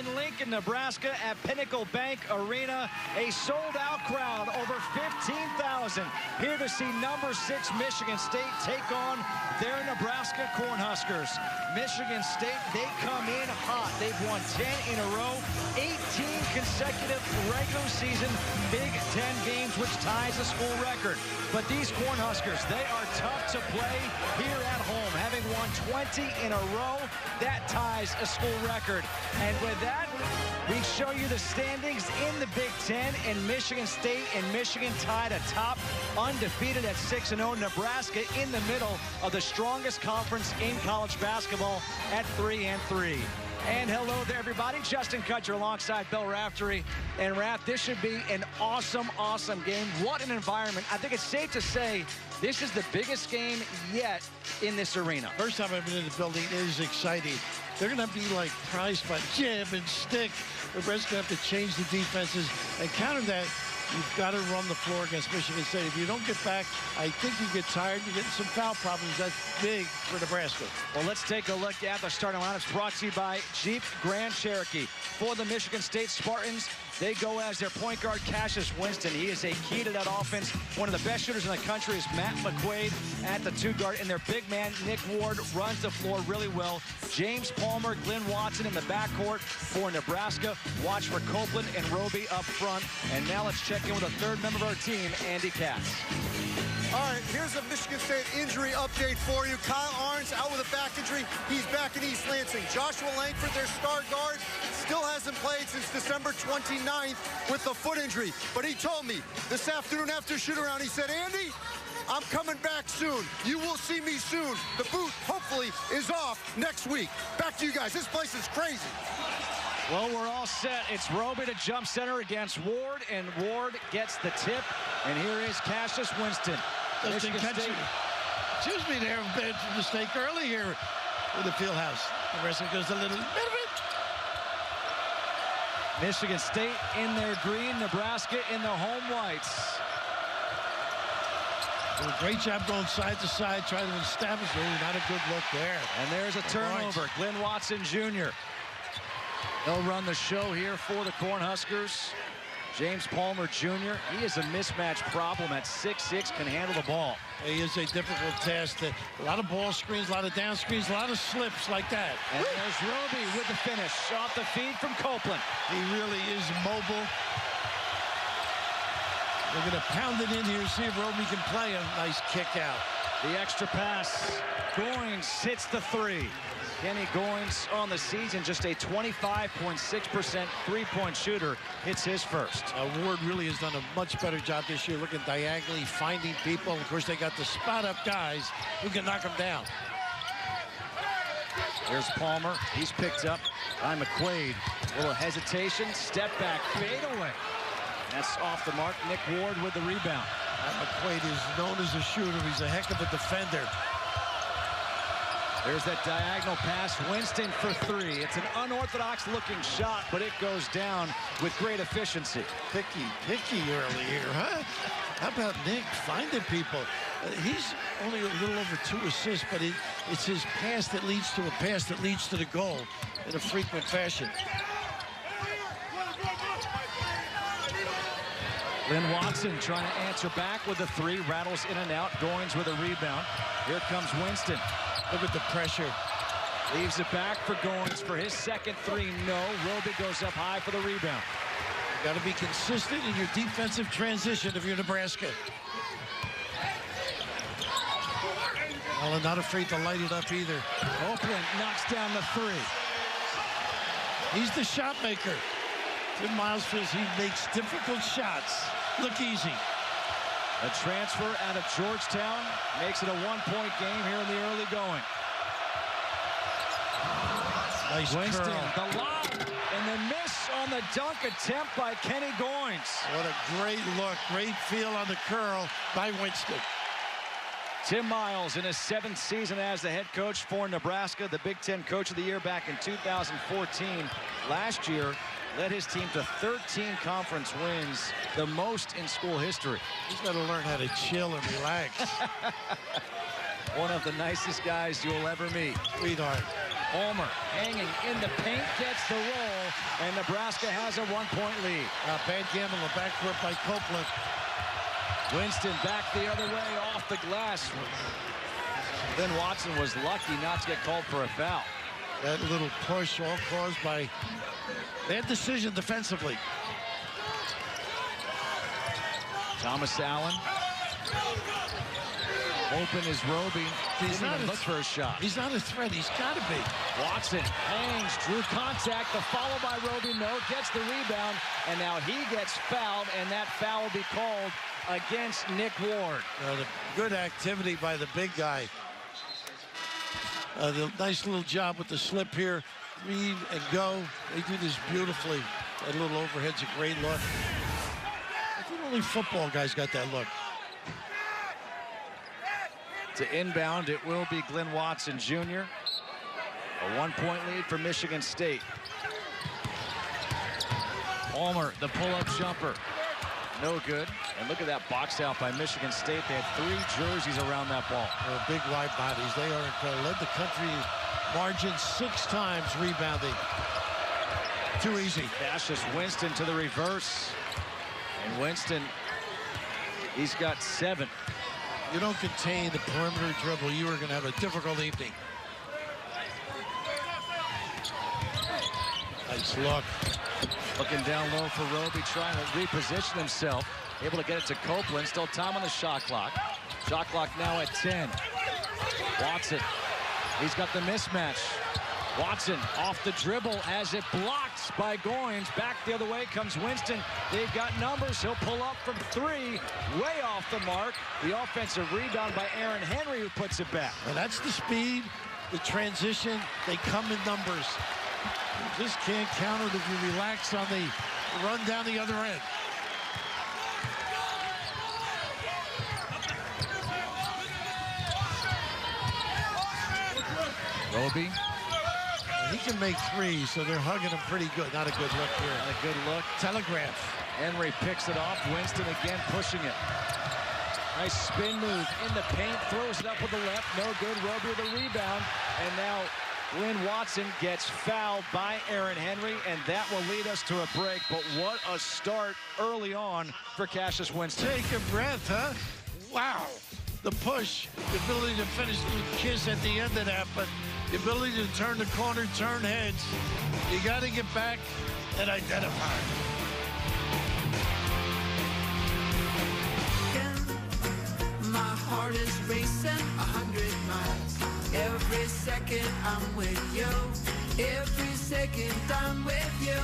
in Lincoln, Nebraska at Pinnacle Bank Arena. A sold-out crowd, over 15,000, here to see number 6 Michigan State take on their Nebraska Cornhuskers. Michigan State, they come in hot. They've won 10 in a row, 18 consecutive regular season Big Ten games, which ties a school record. But these Cornhuskers, they are tough to play here at home. Having won 20 in a row, that ties a school record. And with that, we show you the standings in the Big Ten, and Michigan State and Michigan tied atop, undefeated at 6-0. Nebraska in the middle of the strongest conference in college basketball at 3-3. And hello there, everybody. Justin Kutcher alongside Bill Raftery. And Raft, this should be an awesome, awesome game. What an environment. I think it's safe to say this is the biggest game yet in this arena. First time I've been in the building, it is exciting. They're going to be like prize fight, jab and stick. Nebraska have to change the defenses and counter that. You've got to run the floor against Michigan State. If you don't get back, I think you get tired. You're getting some foul problems. That's big for Nebraska. Well, let's take a look at the starting lineups brought to you by Jeep Grand Cherokee. For the Michigan State Spartans, they go as their point guard, Cassius Winston. He is a key to that offense. One of the best shooters in the country is Matt McQuaid at the 2 guard. And their big man, Nick Ward, runs the floor really well. James Palmer, Glenn Watson in the backcourt for Nebraska. Watch for Copeland and Roby up front. And now let's check in with a third member of our team, Andy Katz. All right, here's a Michigan State injury update for you. Kyle Arns out with a back injury. He's back in East Lansing. Joshua Langford, their star guard, still hasn't played since December 29th with a foot injury. But he told me this afternoon after shoot-around, he said, Andy, I'm coming back soon. You will see me soon. The boot, hopefully, is off next week. Back to you guys. This place is crazy. Well, we're all set. It's Roby to jump center against Ward, and Ward gets the tip. And here is Cassius Winston. Michigan State. Excuse me, there was a mistake early here in the field house. Nebraska goes a little bit of it. Michigan State in their green, Nebraska in the home whites. Doing a great job going side to side, trying to establish. Oh, not a good look there. And there's a turnover. Glenn Watson Jr. They'll run the show here for the Cornhuskers. James Palmer Jr., he is a mismatch problem at 6'6", can handle the ball. He is a difficult task. A lot of ball screens, a lot of down screens, a lot of slips like that. And there's Roby with the finish. Off the feed from Copeland. He really is mobile. They're going to pound it in here, see if Roby can play a nice kick out. The extra pass. Goins hits the 3. Kenny Goins on the season, just a 25.6% three-point shooter, hits his first. Ward really has done a much better job this year, looking diagonally, finding people. Of course, they got the spot-up guys who can knock them down. There's Palmer. He's picked up by McQuaid. A little hesitation, step back, fade away. That's off the mark. Nick Ward with the rebound. McQuaid is known as a shooter. He's a heck of a defender. There's that diagonal pass. Winston for 3. It's an unorthodox-looking shot, but it goes down with great efficiency. Picky early here, huh? How about Nick finding people? He's only a little over 2 assists, but it's his pass that leads to a pass that leads to the goal in a frequent fashion. Glenn Watson trying to answer back with a 3. Rattles in and out. Goins with a rebound. Here comes Winston. Look at the pressure. Leaves it back for Goins for his second 3. No. Roby goes up high for the rebound. You got to be consistent in your defensive transition if you're Nebraska. Well, not afraid to light it up either. Copeland knocks down the 3. He's the shot maker. Tim Miles feels he makes difficult shots look easy. A transfer out of Georgetown makes it a 1-point game here in the early going. Nice Winston, curl. the lob, and the miss on the dunk attempt by Kenny Goins. What a great look, great feel on the curl by Winston. Tim Miles in his 7th season as the head coach for Nebraska, the Big Ten Coach of the Year back in 2014. Last year, led his team to 13 conference wins, the most in school history. He's got to learn how to chill and relax. One of the nicest guys you'll ever meet. Sweetheart. Palmer hanging in the paint, gets the roll, and Nebraska has a 1-point lead. Bad gamble in the backcourt by Copeland. Winston back the other way off the glass. Then Watson was lucky not to get called for a foul. That little push all caused by bad decision defensively. Thomas Allen. Open is Roby. He's not look for a shot. He's not a threat. He's got to be. Watson hangs, drew contact. The follow by Roby. No, gets the rebound, and now he gets fouled, and that foul will be called against Nick Ward. The good activity by the big guy. The nice little job with the slip here. Read and go. They do this beautifully. That little overhead's a great look. I think only football guys got that look. To inbound, it will be Glenn Watson Jr. A 1-point lead for Michigan State. Palmer, the pull-up jumper. No good. And look at that box out by Michigan State. They had 3 jerseys around that ball. Big wide bodies. They are incredible. Led the country margin 6 times rebounding. Too easy. Cassius Winston to the reverse. And Winston, he's got 7. You don't contain the perimeter dribble, you are going to have a difficult evening. Nice look. Looking down low for Roby, trying to reposition himself. Able to get it to Copeland. Still time on the shot clock. Shot clock now at 10. Watson. He's got the mismatch. Watson off the dribble as it blocked by Goins. Back the other way comes Winston. They've got numbers. He'll pull up from 3. Way off the mark. The offensive rebound by Aaron Henry, who puts it back. And that's the speed, the transition. They come in numbers. You just can't count it if you relax on the run down the other end. Roby. He can make 3, so they're hugging him pretty good. Not a good look here. Not a good look. Telegraph. Henry picks it off. Winston again pushing it. Nice spin move in the paint. Throws it up with the left. No good. Roby with the rebound. And now Glenn Watson gets fouled by Aaron Henry, and that will lead us to a break. But what a start early on for Cassius Winston. Take a breath, huh? Wow. The push, the ability to finish the kiss at the end of that, but the ability to turn the corner, turn heads. You got to get back and identify. My heart is racing 100 miles. Every second I'm with you. Every second I'm with you.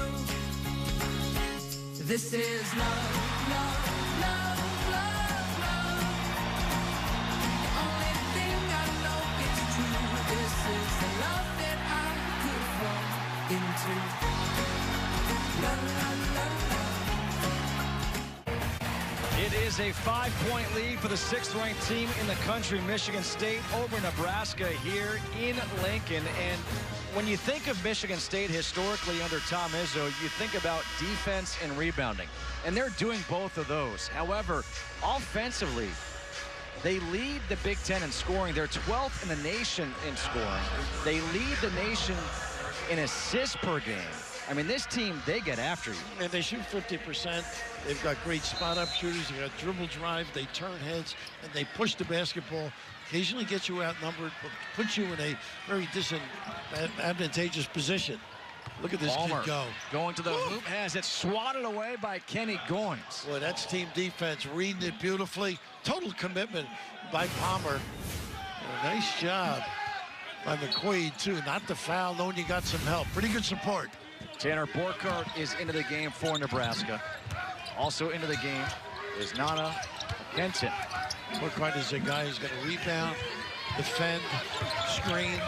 This is love, love, love, love, love. The only thing I know is true. This is the love that I could fall into. Love, love, love, love. It is a 5-point lead for the 6th-ranked team in the country, Michigan State, over Nebraska here in Lincoln. And when you think of Michigan State historically under Tom Izzo, you think about defense and rebounding. And they're doing both of those. However, offensively, they lead the Big Ten in scoring. They're 12th in the nation in scoring. They lead the nation in assists per game. I mean, this team, they get after you. And they shoot 50%. They've got great spot-up shooters. They got dribble drive. They turn heads, and they push the basketball. Occasionally get you outnumbered, but put you in a very disadvantageous position. Look at this Palmer kid go. Going to the hoop, has it swatted away by Kenny Goins. Boy, that's team defense, reading it beautifully. Total commitment by Palmer. A nice job by McQuaid, too. Not the foul, knowing you got some help. Pretty good support. Tanner Borkart is into the game for Nebraska. Also into the game is Nana Kenton. Borkart is a guy who's going to rebound, defend, screen.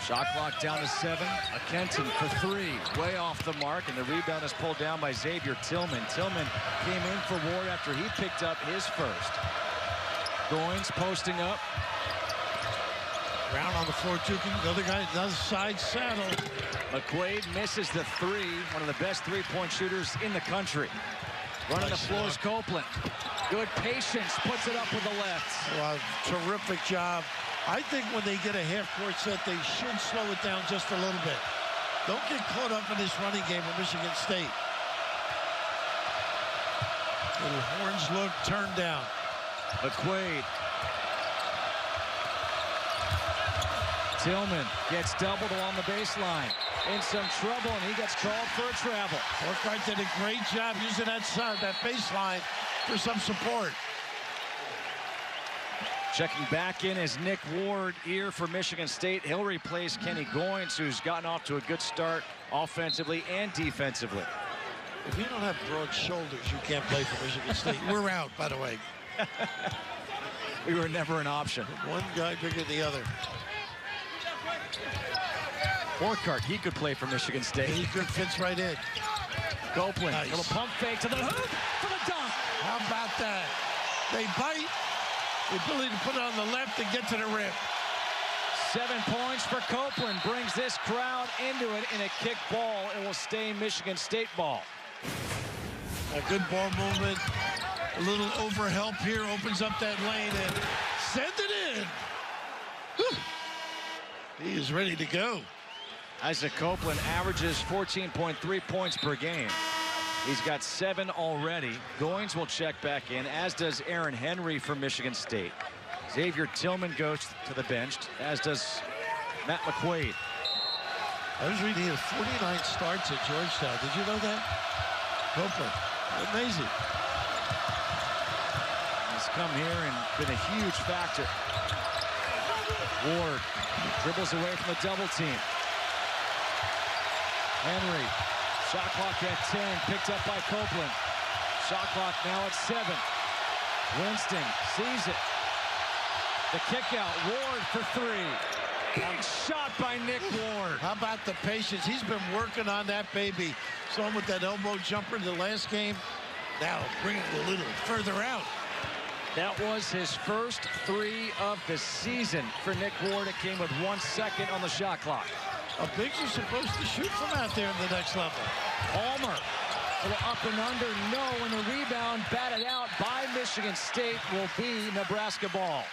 Shot clock down to 7. A Kenton for 3. Way off the mark, and the rebound is pulled down by Xavier Tillman. Tillman came in for Ward after he picked up his first. Goins posting up. Brown on the floor, too. The other guy does side saddle. McQuaid misses the 3. One of the best three-point shooters in the country. Running the floor is Copeland. Good patience. Puts it up with the left. Well, terrific job. I think when they get a half-court set, they should slow it down just a little bit. Don't get caught up in this running game of Michigan State. Little horns look, turned down. McQuaid. Tillman gets doubled along the baseline. In some trouble, and he gets called for a travel. Burkhardt did a great job using that baseline for some support. Checking back in is Nick Ward here for Michigan State. He'll replace Kenny Goins, who's gotten off to a good start offensively and defensively. If you don't have broad shoulders, you can't play for Michigan State. We're out, by the way. We were never an option. One guy bigger than the other. Burkhardt, he could play for Michigan State. He could fits right in. Copeland, Nice. little pump fake to the hoop for the dunk. How about that? They bite. The ability to put it on the left and get to the rim. 7 points for Copeland. Brings this crowd into it in a kick ball. It will stay Michigan State ball. A good ball movement. A little overhelp here opens up that lane and send it in. Whew. He is ready to go. Isaac Copeland averages 14.3 points per game. He's got 7 already. Goins will check back in, as does Aaron Henry from Michigan State. Xavier Tillman goes to the bench, as does Matt McQuaid. I was reading he has 49 starts at Georgetown. Did you know that? Copeland. Amazing. He's come here and been a huge factor. Ward dribbles away from the double team. Henry, shot clock at 10, picked up by Copeland. Shot clock now at 7. Winston sees it. The kick out, Ward for 3. Big shot by Nick Ward. How about the patience? He's been working on that baby. Saw him with that elbow jumper in the last game. Now bring it a little further out. That was his first 3 of the season for Nick Ward. It came with 1 second on the shot clock. Bigs are supposed to shoot from out there in the next level. Palmer, a little up and under, no, and the rebound batted out by Michigan State will be Nebraska ball.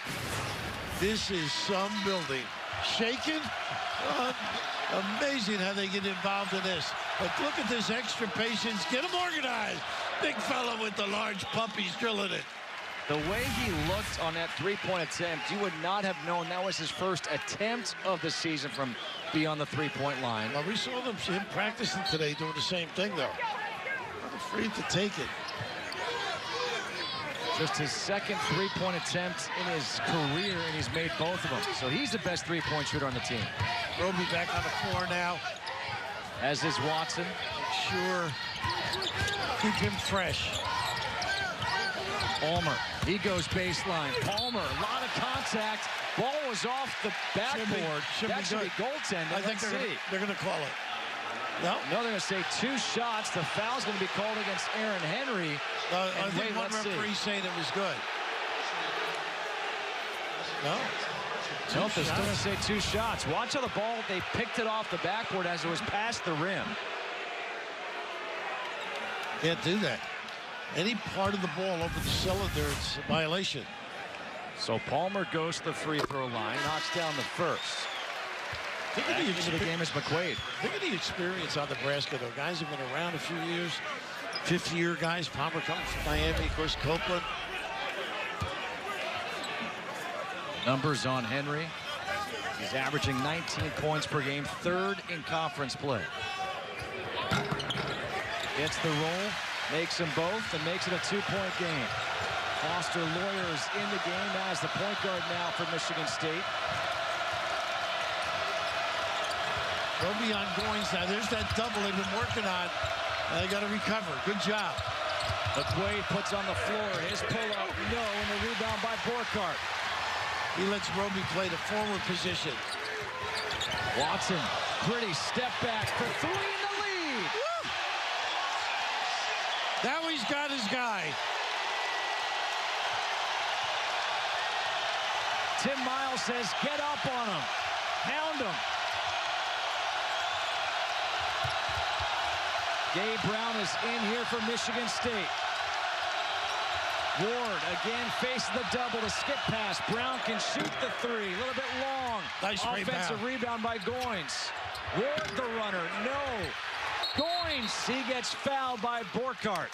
This is some building. Shaken? Amazing how they get involved in this. But look at this extra patience. Get them organized. Big fella with the large puppies drilling it. The way he looked on that three-point attempt, you would not have known that was his first attempt of the season from beyond the three-point line. Well, we saw him practicing today doing the same thing, though. Not afraid to take it. Just his second three-point attempt in his career, and he's made both of them. So he's the best three-point shooter on the team. Roby back on the floor now. As is Watson. Sure. Keep him fresh. Palmer, he goes baseline. Palmer, a lot of contact. Ball was off the backboard. That should be goaltending. I think they're going to call it. No? No, they're going to say 2 shots. The foul's going to be called against Aaron Henry. I think one referee saying it was good. No? Nope, they're still going to say 2 shots. Watch how the ball, they picked it off the backboard as it was past the rim. Can't do that. Any part of the ball over the cylinder, it's a violation. So Palmer goes to the free throw line, knocks down the first. Think of the game is McQuaid. Think of the experience on Nebraska, though. Guys have been around a few years. 50-year guys. Palmer comes from Miami. Of course, Copeland. Numbers on Henry. He's averaging 19 points per game, 3rd in conference play. Gets the roll, makes them both, and makes it a 2-point game. Foster Lawyers in the game as the point guard now for Michigan State. Roby on Goins now. There's that double they've been working on. They got to recover. Good job. McQuaid puts on the floor. His pull-up, no, and the rebound by Burkhardt. He lets Roby play the forward position. Watson, pretty step back for 3 in the lead. Woo! Now he's got his guy. Tim Miles says, get up on him. Hound him. Gabe Brown is in here for Michigan State. Ward again faces the double to skip pass. Brown can shoot the 3. A little bit long. Nice offensive rebound by Goins. Ward the runner. No. Goins. He gets fouled by Borkart.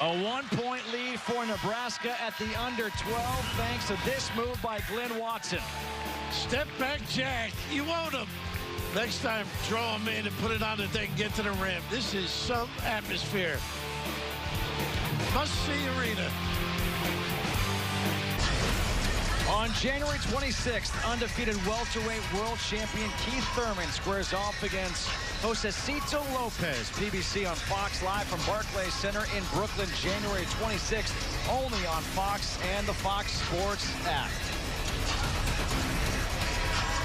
A 1-point lead for Nebraska at the under 12 thanks to this move by Glenn Watson. Step back, Jack. You won't him. Next time, draw him in and put it on the deck and get to the rim. This is some atmosphere. Must-see arena. On January 26th, undefeated welterweight world champion Keith Thurman squares off against Josecito Lopez. PBC on Fox Live from Barclays Center in Brooklyn, January 26th, only on Fox and the Fox Sports app.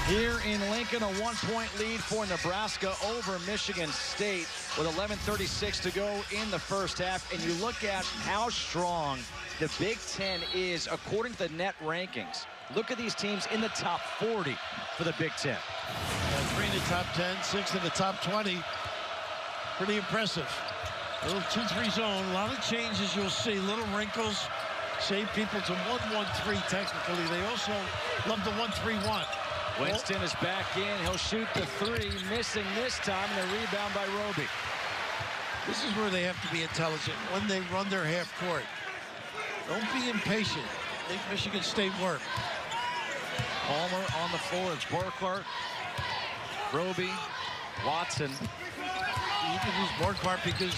Here in Lincoln, a 1-point lead for Nebraska over Michigan State with 11:36 to go in the first half. And you look at how strong the Big Ten is according to the net rankings. Look at these teams in the top 40 for the Big Ten. 3 in the top 10, 6 in the top 20. Pretty impressive. A little 2-3 zone, a lot of changes you'll see, little wrinkles. Save people to 1-1-3 technically. They also love the 1-3-1. Winston is back in. He'll shoot the three, missing this time, and a rebound by Roby. This is where they have to be intelligent when they run their half court. Don't be impatient. Make Michigan State work. Palmer on the floor. It's Borkart, Roby, Watson. You can use Borkart because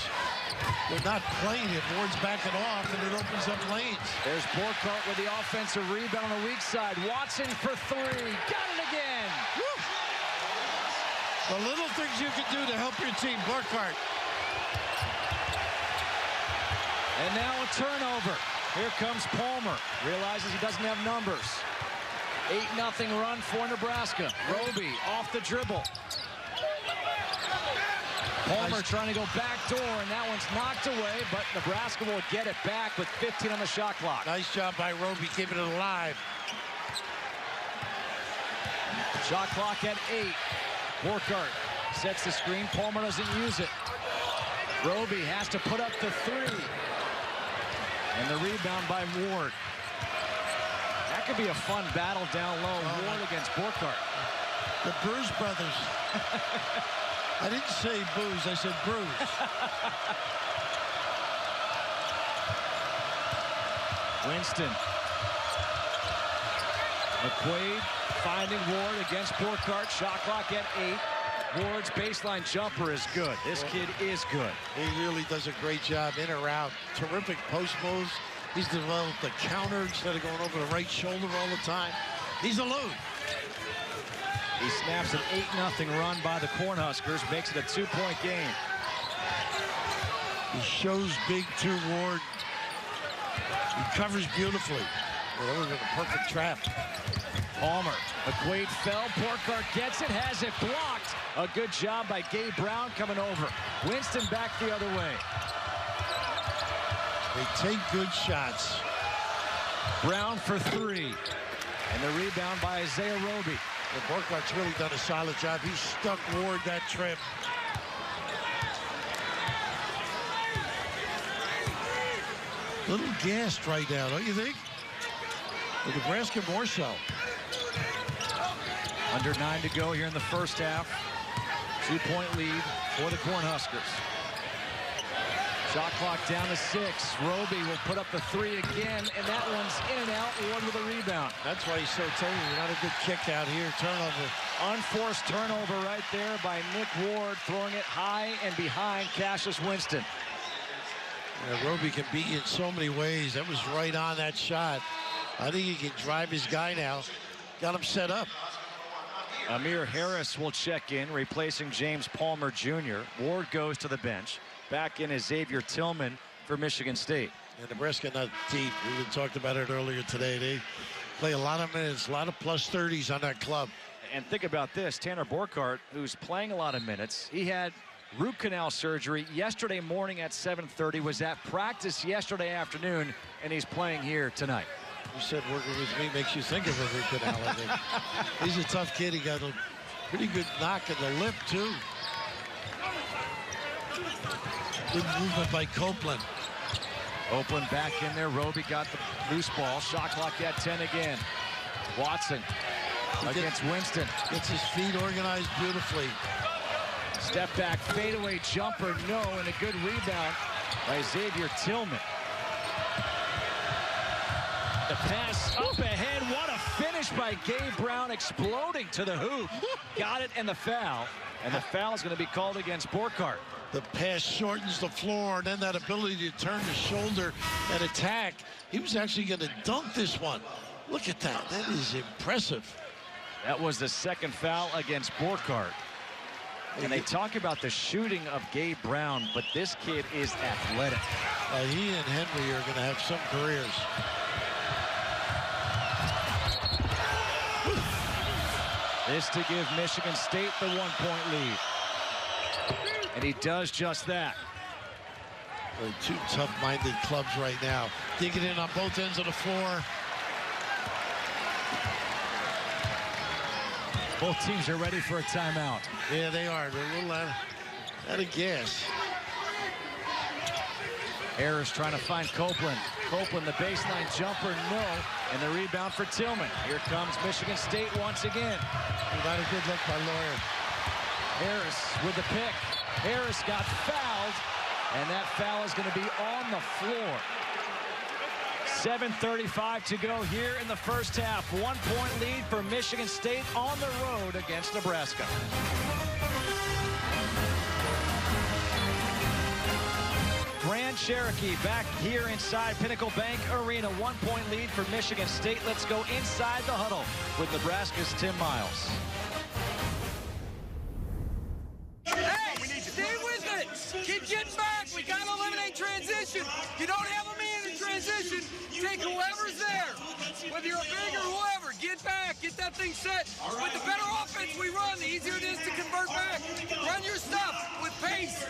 they're not playing it. Ward's backing off, and it opens up lanes. There's Borkart with the offensive rebound on the weak side. Watson for three. Got it again. Woo! The little things you can do to help your team. Borkart. And now a turnover. Here comes Palmer. Realizes he doesn't have numbers. 8-0 run for Nebraska. Roby off the dribble. Palmer trying to go back door, and that one's knocked away, but Nebraska will get it back with 15 on the shot clock. Nice job by Roby keeping it alive. Shot clock at 8. Borkart sets the screen. Palmer doesn't use it. Roby has to put up the three. And the rebound by Ward. That could be a fun battle down low. Ward against Borkart. The Bruise brothers. I didn't say booze, I said bruise. Winston. McQuaid finding Ward against Borkart. Shot clock at 8. Ward's baseline jumper is good. This kid is good. He really does a great job in or out. Terrific post moves. He's developed the counter instead of going over the right shoulder all the time. He's alone. He snaps an 8-0 run by the Cornhuskers, makes it a 2-point game. He shows big to Ward. He covers beautifully. Well, that would have been a perfect trap. Palmer, McQuaid fell. Borkart gets it, has it blocked. A good job by Gabe Brown coming over. Winston back the other way. They take good shots. Brown for three. And the rebound by Isaiah Roby. And Borkart's really done a solid job. He stuck Ward that trip. A little gassed right now, don't you think? But Nebraska more so. Under 9 to go here in the first half. 2-point lead for the Cornhuskers. Shot clock down to 6. Roby will put up the three again, and that one's in and out. Ward with a rebound. That's why he's so tiny. Not a good kick out here. Turnover. Unforced turnover right there by Nick Ward, throwing it high and behind Cassius Winston. Yeah, Roby can beat you in so many ways. That was right on that shot. I think he can drive his guy now. Got him set up. Amir Harris will check in, replacing James Palmer Jr. Ward goes to the bench. Back in is Xavier Tillman for Michigan State. And Nebraska not deep. We talked about it earlier today. They play a lot of minutes, a lot of plus 30s on that club. And think about this, Tanner Borkart, who's playing a lot of minutes. He had root canal surgery yesterday morning at 7:30, was at practice yesterday afternoon, and he's playing here tonight. You said working with me makes you think of a root canal. I think. He's a tough kid. He got a pretty good knock in the lip, too. Good movement by Copeland. Copeland back in there. Roby got the loose ball. Shot clock at 10 again. Watson against Winston. Gets his feet organized beautifully. Step back, fadeaway jumper, no, and a good rebound by Xavier Tillman. The pass up ahead. What a finish by Gabe Brown, exploding to the hoop. Got it, and the foul. And the foul is going to be called against Borkart. The pass shortens the floor, and then that ability to turn the shoulder and attack. He was actually going to dunk this one. Look at that. That is impressive. That was the second foul against Borkart. And they talk about the shooting of Gabe Brown, but this kid is athletic. He and Henry are going to have some careers. This to give Michigan State the 1-point lead. And he does just that. Two tough-minded clubs right now. Digging in on both ends of the floor. Both teams are ready for a timeout. Yeah, they are. They're a little out of gas. Harris trying to find Copeland. Copeland, the baseline jumper, no. And the rebound for Tillman. Here comes Michigan State once again. Not a good look by Lawyer. Harris with the pick. Harris got fouled, and that foul is going to be on the floor. 7:35 to go here in the first half. 1-point lead for Michigan State on the road against Nebraska. Grand Cherokee back here inside Pinnacle Bank Arena. 1-point lead for Michigan State. Let's go inside the huddle with Nebraska's Tim Miles. Hey, stay with it. Keep getting back. We got to eliminate transition. You don't have a man in transition. Take whoever's there. Whether you're big or whoever, get back. Get that thing set. With the better offense we run, the easier it is to convert back. Run your stuff with pace.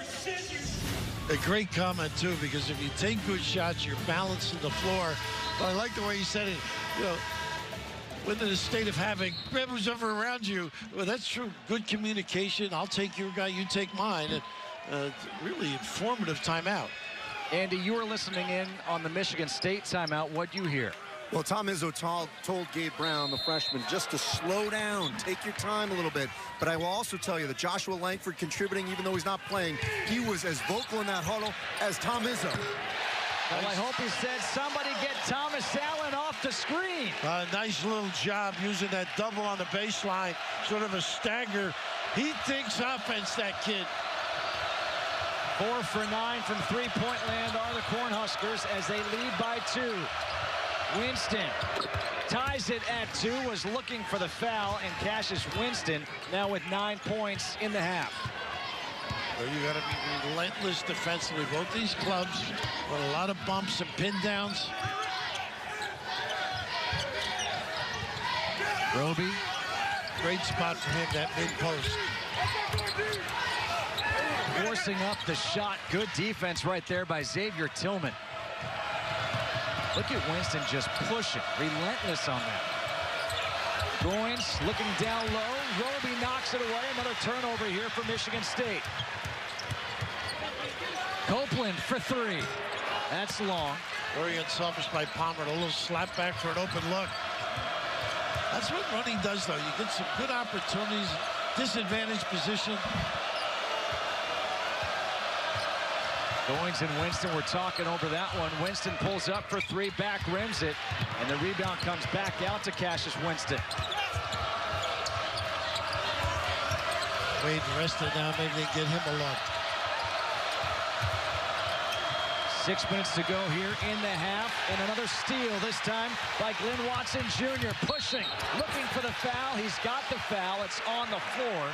A great comment, too, because if you take good shots, you're balanced to the floor. But I like the way he said it. You know, within a state of havoc, grab who's ever around you. Well, that's true. Good communication. I'll take your guy, you take mine. And really informative timeout. Andy, you were listening in on the Michigan State timeout. What'd you hear? Well, Tom Izzo told Gabe Brown, the freshman, just to slow down, take your time a little bit. But I will also tell you that Joshua Langford contributing, even though he's not playing, he was as vocal in that huddle as Tom Izzo. Well, I hope he said, somebody get Thomas Allen off the screen. Nice little job using that double on the baseline, sort of a stagger. He thinks offense, that kid. 4 for 9 from three-point land are the Cornhuskers as they lead by 2. Winston ties it at 2, was looking for the foul, and cashes Winston now with 9 points in the half. Well, you got to be relentless defensively. Both these clubs with a lot of bumps and pin downs. Roby. Great spot for him, that mid-post. Forcing up the shot. Good defense right there by Xavier Tillman. Look at Winston just pushing, relentless on that. Goins looking down low. Roby knocks it away. Another turnover here for Michigan State. Copeland for 3. That's long. Very unselfish by Palmer. A little slap back for an open look. That's what running does, though. You get some good opportunities, disadvantaged position. Goins and Winston were talking over that one. Winston pulls up for 3, back rims it, and the rebound comes back out to Cassius Winston. Wade rested now, maybe they get him a look. 6 minutes to go here in the half, and another steal, this time by Glenn Watson Jr. Pushing, looking for the foul. He's got the foul. It's on the floor,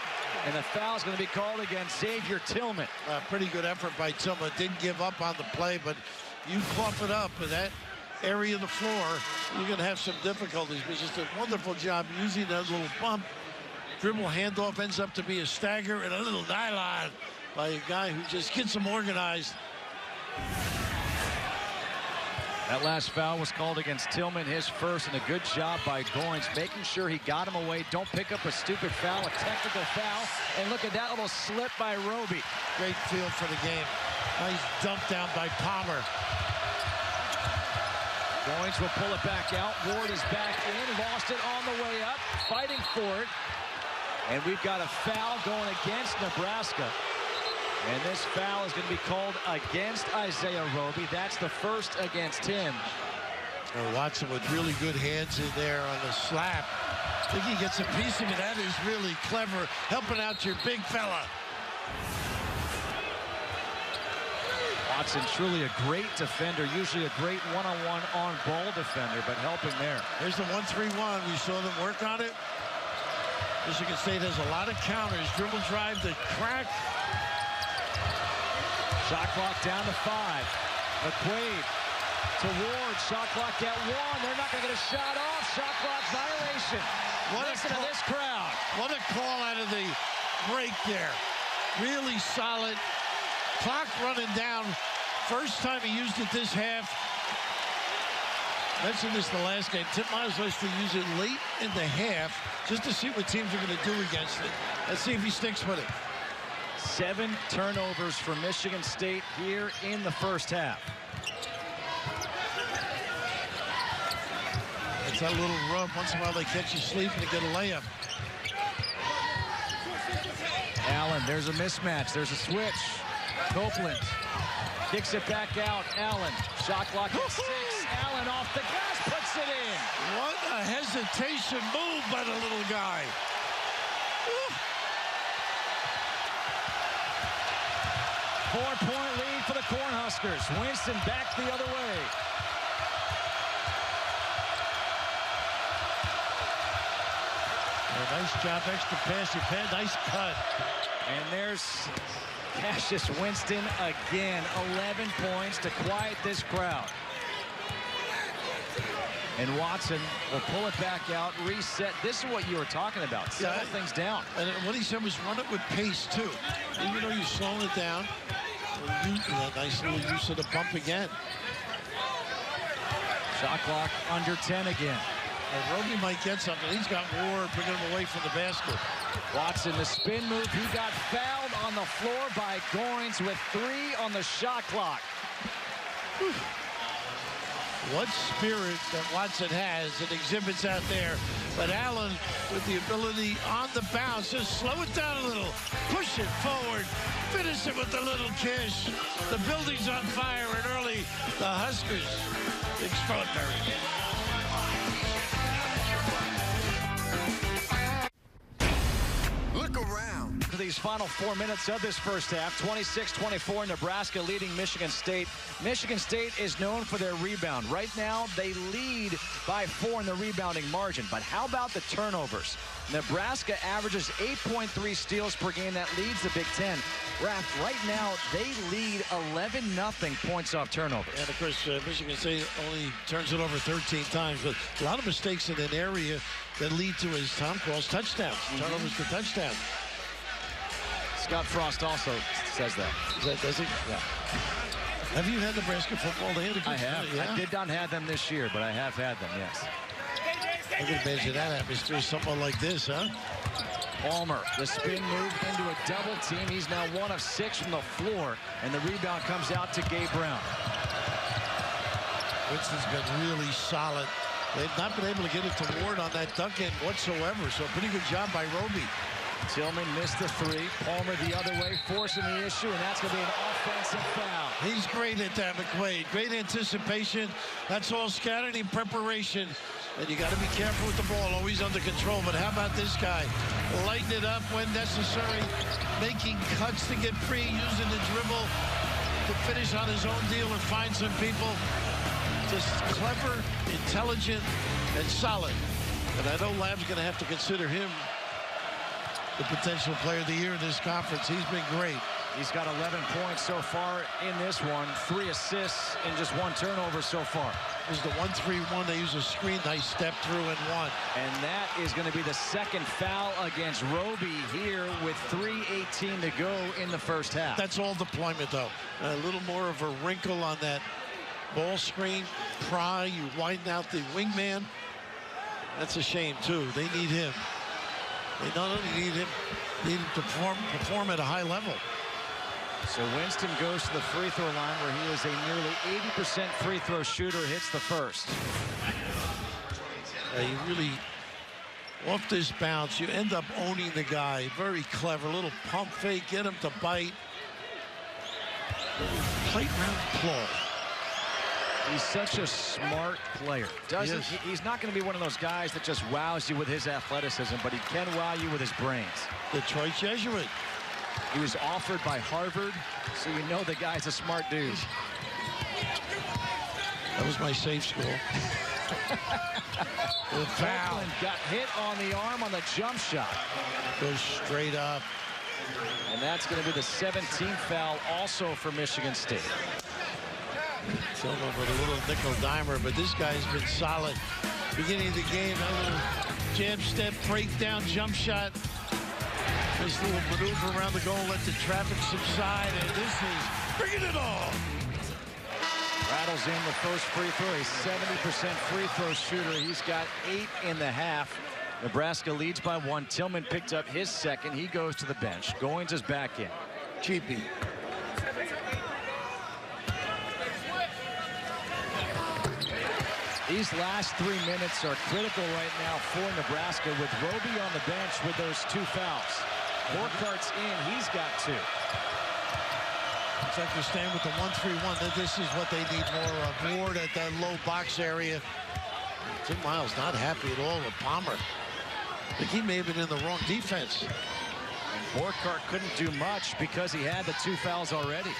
and the foul is going to be called against Xavier Tillman. Pretty good effort by Tillman. Didn't give up on the play, but you cough it up in that area of the floor, you're going to have some difficulties. But just a wonderful job using that little bump. Dribble handoff ends up to be a stagger and a little nylon by a guy who just gets them organized. That last foul was called against Tillman, his first, and a good job by Goins, making sure he got him away. Don't pick up a stupid foul, a technical foul. And look at that little slip by Roby. Great feel for the game. Nice dump down by Palmer. Goins will pull it back out. Ward is back in. Lost it on the way up. Fighting for it. And we've got a foul going against Nebraska. And this foul is going to be called against Isaiah Roby. That's the first against him. Watson with really good hands in there on the slap. I think he gets a piece of it. That is really clever, helping out your big fella. Watson, truly a great defender, usually a great one-on-one on-ball defender, but helping there. Here's the 1-3-1. We saw them work on it. Michigan State has a lot of counters. Dribble drive, the crack. Shot clock down to 5. McQuaid to Ward. Shot clock at 1. They're not going to get a shot off. Shot clock violation. Listen to this crowd. What a call out of the break there. Really solid. Clock running down. First time he used it this half. Mentioned this the last game. Tip Miles likes to use it late in the half just to see what teams are going to do against it. Let's see if he sticks with it. 7 turnovers for Michigan State here in the first half. It's that little rub. Once in a while they catch you sleeping and get a layup. Allen, there's a mismatch. There's a switch. Copeland kicks it back out. Allen, shot clock at 6. Allen off the glass, puts it in. What a hesitation move by the little guy. Woo. 4-point lead for the Cornhuskers. Winston back the other way. Nice job, extra pass. Nice cut. And there's Cassius Winston again. 11 points to quiet this crowd. And Watson will pull it back out, reset. This is what you were talking about. Settle things down. And what he said was run it with pace, too. Even though you're slowing it down, nice little use of the bump again. Shot clock under 10 again. And Roby might get something. He's got Ward bringing him away from the basket. Watson, the spin move. He got fouled on the floor by Goins with 3 on the shot clock. Whew. What spirit that Watson has and exhibits out there. But Allen, with the ability on the bounce, just slow it down a little, push it forward, finish it with a little kiss. The building's on fire, and early, the Huskers, extraordinary. Look around. For these final 4 minutes of this first half, 26-24, Nebraska leading Michigan State. Michigan State is known for their rebound. Right now, they lead by 4 in the rebounding margin. But how about the turnovers? Nebraska averages 8.3 steals per game. That leads the Big Ten. Right now, they lead 11-0 points off turnovers. And, of course, Michigan State only turns it over 13 times. But a lot of mistakes in an area that lead to, as Tom calls, touchdowns. Turnovers to touchdowns. Scott Frost also says that. Does he? Yeah. Have you had Nebraska football? I have. Yeah? I did not have them this year, but I have had them, yes. I can imagine that atmosphere, something like this, huh? Palmer, the spin move into a double team. He's now 1 of 6 from the floor, and the rebound comes out to Gabe Brown. Winston's been really solid. They've not been able to get it to Ward on that dunk end whatsoever, so pretty good job by Roby. Tillman missed the 3. Palmer the other way, forcing the issue, and that's going to be an offensive foul. He's great at that, McQuaid. Great anticipation. That's all scouting preparation. And you got to be careful with the ball, always under control. But how about this guy? Lighten it up when necessary, making cuts to get free, using the dribble to finish on his own deal and find some people. Just clever, intelligent, and solid. And I know Lab's going to have to consider him the potential player of the year in this conference. He's been great. He's got 11 points so far in this one, 3 assists and just 1 turnover so far. This is the 1-3-1. They use a screen. Nice step through and 1. And that is going to be the second foul against Roby here with 3:18 to go in the first half. That's all deployment, though. A little more of a wrinkle on that ball screen. Pry, you widen out the wingman. That's a shame, too. They need him. They not only need him to perform at a high level. So Winston goes to the free throw line where he is a nearly 80% free throw shooter, hits the first. You really, off this bounce, you end up owning the guy. Very clever, little pump fake, get him to bite. Plate round claw. He's such a smart player. He's not going to be one of those guys that just wows you with his athleticism, but he can wow you with his brains. Detroit Jesuit. He was offered by Harvard, so you know the guy's a smart dude. That was my safe school. The foul. Copeland got hit on the arm on the jump shot. Goes straight up. And that's going to be the 17th foul also for Michigan State. Silva with a little nickel dimer, but this guy's been solid. Beginning of the game, a little jab step, breakdown, jump shot. This little maneuver around the goal, let the traffic subside, and this is bringing it on. Rattles in the first free throw, a 70% free throw shooter. He's got 8 in the half. Nebraska leads by 1. Tillman picked up his second. He goes to the bench. Goins is back in. Cheapy. These last 3 minutes are critical right now for Nebraska with Roby on the bench with those 2 fouls. Borkart's in. He's got 2. It's like you're staying with the 1-3-1. That this is what they need more of. Ward at that low box area. Tim Miles not happy at all with Palmer. I think he may have been in the wrong defense. And Borkart couldn't do much because he had the 2 fouls already.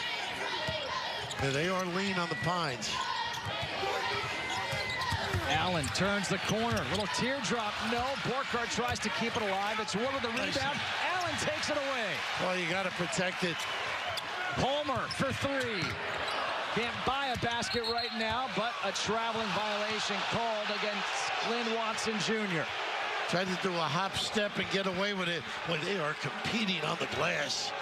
Yeah, they are lean on the Pines. Allen turns the corner. Little teardrop. No. Borkart tries to keep it alive. It's Ward with the rebound. Allen takes it away. Well, you got to protect it. Palmer for 3. Can't buy a basket right now, but a traveling violation called against Glenn Watson Jr. Tried to do a hop step and get away with it, but they are competing on the glass.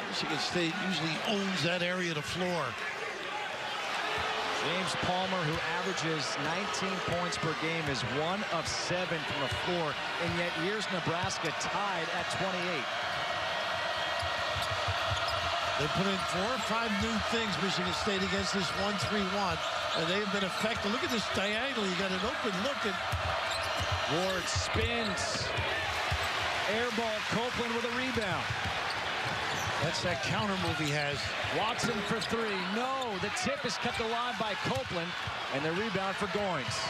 Michigan State usually owns that area of the floor. James Palmer, who averages 19 points per game, is 1 of 7 from the floor, and yet here's Nebraska tied at 28. They put in 4 or 5 new things, Michigan State, against this 1-3-1, and they've been effective. Look at this diagonal. You got an open look. And Ward spins. Air ball. Copeland with a rebound. that's that counter move he has. Watson for 3. No, the tip is kept alive by Copeland, and the rebound for Goins.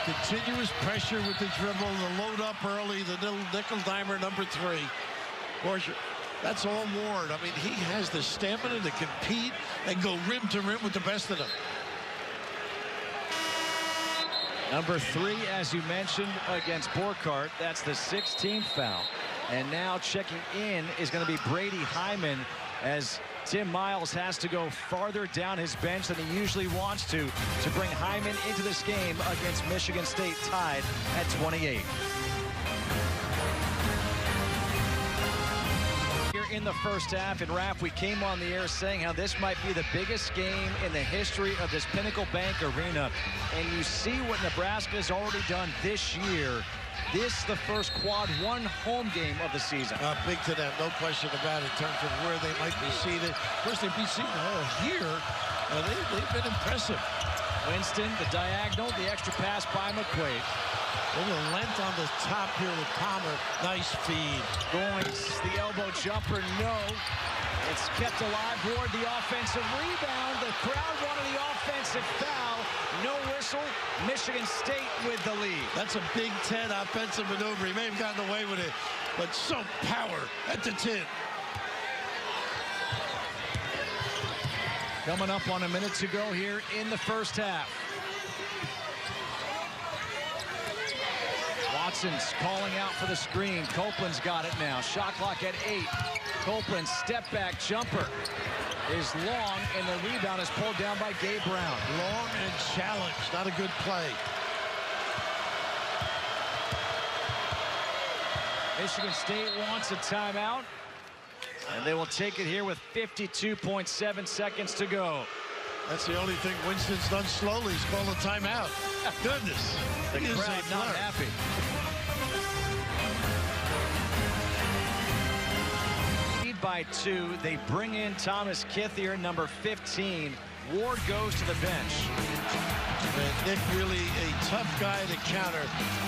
Continuous pressure with the dribble, the load up early, the little nickel dimer number 3. Of course, that's all Ward. I mean, he has the stamina to compete and go rim to rim with the best of them. Number 3, as you mentioned, against Borkart. That's the 16th foul. And now checking in is going to be Brady Hyman, as Tim Miles has to go farther down his bench than he usually wants to bring Hyman into this game against Michigan State, tied at 28. In the first half, and Raph, we came on the air saying how this might be the biggest game in the history of this Pinnacle Bank Arena, and you see what Nebraska has already done this year. This the first quad 1 home game of the season. Big to them, no question about it, in terms of where they might be seated. Of course, they'd be seated here. They've been impressive. Winston, the diagonal, the extra pass by McQuaid. A little length on the top here with Palmer. Nice feed. Goins, the elbow jumper, no. It's kept alive. Ward, the offensive rebound. The crowd wanted the offensive foul. No whistle. Michigan State with the lead. That's a Big Ten offensive maneuver. He may have gotten away with it, but some power at the 10. Coming up on a minute to go here in the first half. Watson's calling out for the screen. Copeland's got it now. Shot clock at 8. Copeland's step back jumper is long, and the rebound is pulled down by Gabe Brown. Long and challenged. Not a good play. Michigan State wants a timeout, and they will take it here with 52.7 seconds to go. That's the only thing Winston's done slowly. He's called a timeout. Goodness. The crowd not happy. by 2. They bring in Thomas Kithier, number 15. Ward goes to the bench. And Nick really a tough guy to counter.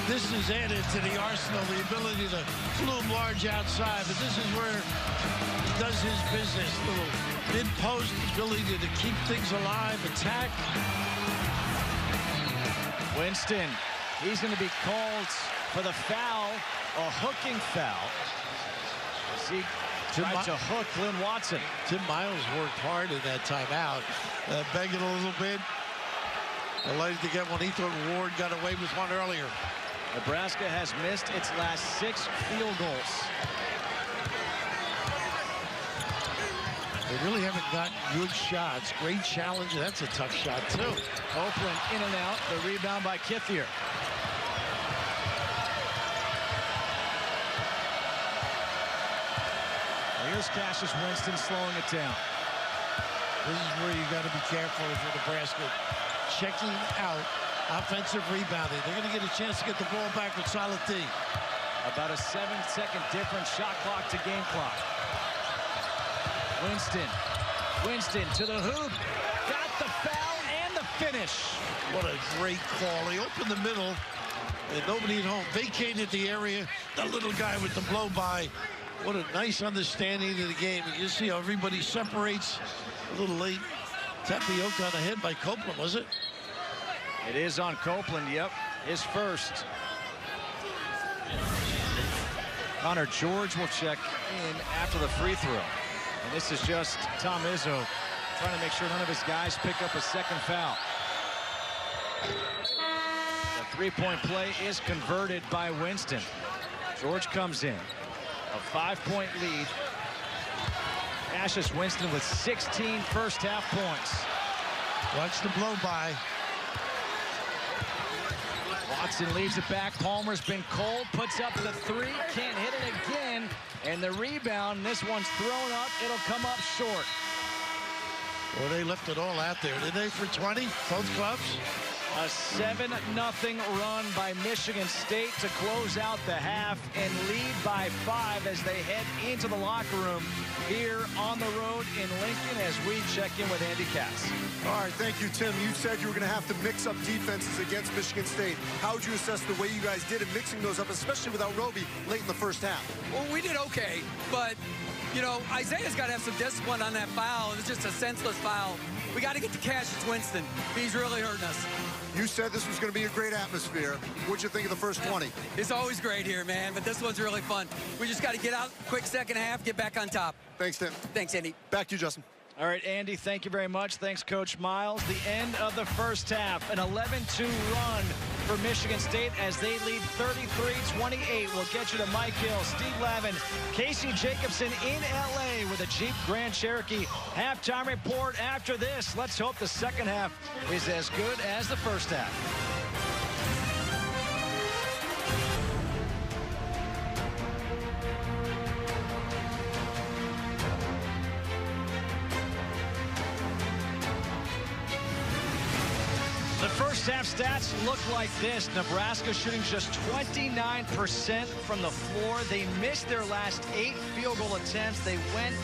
This is added to the arsenal, the ability to flume large outside, but this is where he does his business. Little mid-post ability to keep things alive, attack. Winston, he's going to be called for the foul, a hooking foul. He tried to hook Lynn Watson. Tim Miles worked hard in that timeout, begging a little bit. Delighted to get one. He thought Ward got away with one earlier. Nebraska has missed its last 6 field goals. They really haven't gotten good shots. Great challenge. That's a tough shot, too. Copeland in and out. The rebound by Kithier. Here's Cassius Winston slowing it down. This is where you got to be careful for Nebraska. Checking out offensive rebounding. They're going to get a chance to get the ball back with solid D. About a 7-second difference, shot clock to game clock. Winston to the hoop. Got the foul and the finish. What a great call. He opened the middle and nobody at home. Vacated the area. The little guy with the blow by. What a nice understanding of the game. You see how everybody separates a little late. Tapioca on the head by Copeland, was it? It is on Copeland, yep. His first. Connor George will check in after the free throw. And this is just Tom Izzo trying to make sure none of his guys pick up a second foul. The three-point play is converted by Winston. George comes in. A 5-point lead. Cassius Winston with 16 first-half points. Watch the blow-by. Watson leaves it back. Palmer's been cold. Puts up the 3. Can't hit it again. And the rebound, this one's thrown up. It'll come up short. Well, they left it all out there, did they, for 20? Both clubs? A 7-0 run by Michigan State to close out the half and lead by 5 as they head into the locker room here on the road in Lincoln as we check in with Andy Katz. All right, thank you, Tim. You said you were going to have to mix up defenses against Michigan State. How would you assess the way you guys did in mixing those up, especially without Roby late in the first half? Well, we did okay, but, you know, Isaiah's got to have some discipline on that foul. It was just a senseless foul. We got to get to Cassius Winston. He's really hurting us. You said this was going to be a great atmosphere. What'd you think of the first 20? It's always great here, man, but this one's really fun. We just got to get out, quick second half, get back on top. Thanks, Tim. Thanks, Andy. Back to you, Justin. All right, Andy, thank you very much. Thanks, Coach Miles. The end of the first half, an 11-2 run for Michigan State as they lead 33-28. We'll get you to Mike Hill, Steve Lavin, Casey Jacobson in L.A. with a Jeep Grand Cherokee halftime report. After this, let's hope the second half is as good as the first half. The first half stats look like this. Nebraska shooting just 29% from the floor. They missed their last 8 field goal attempts. They went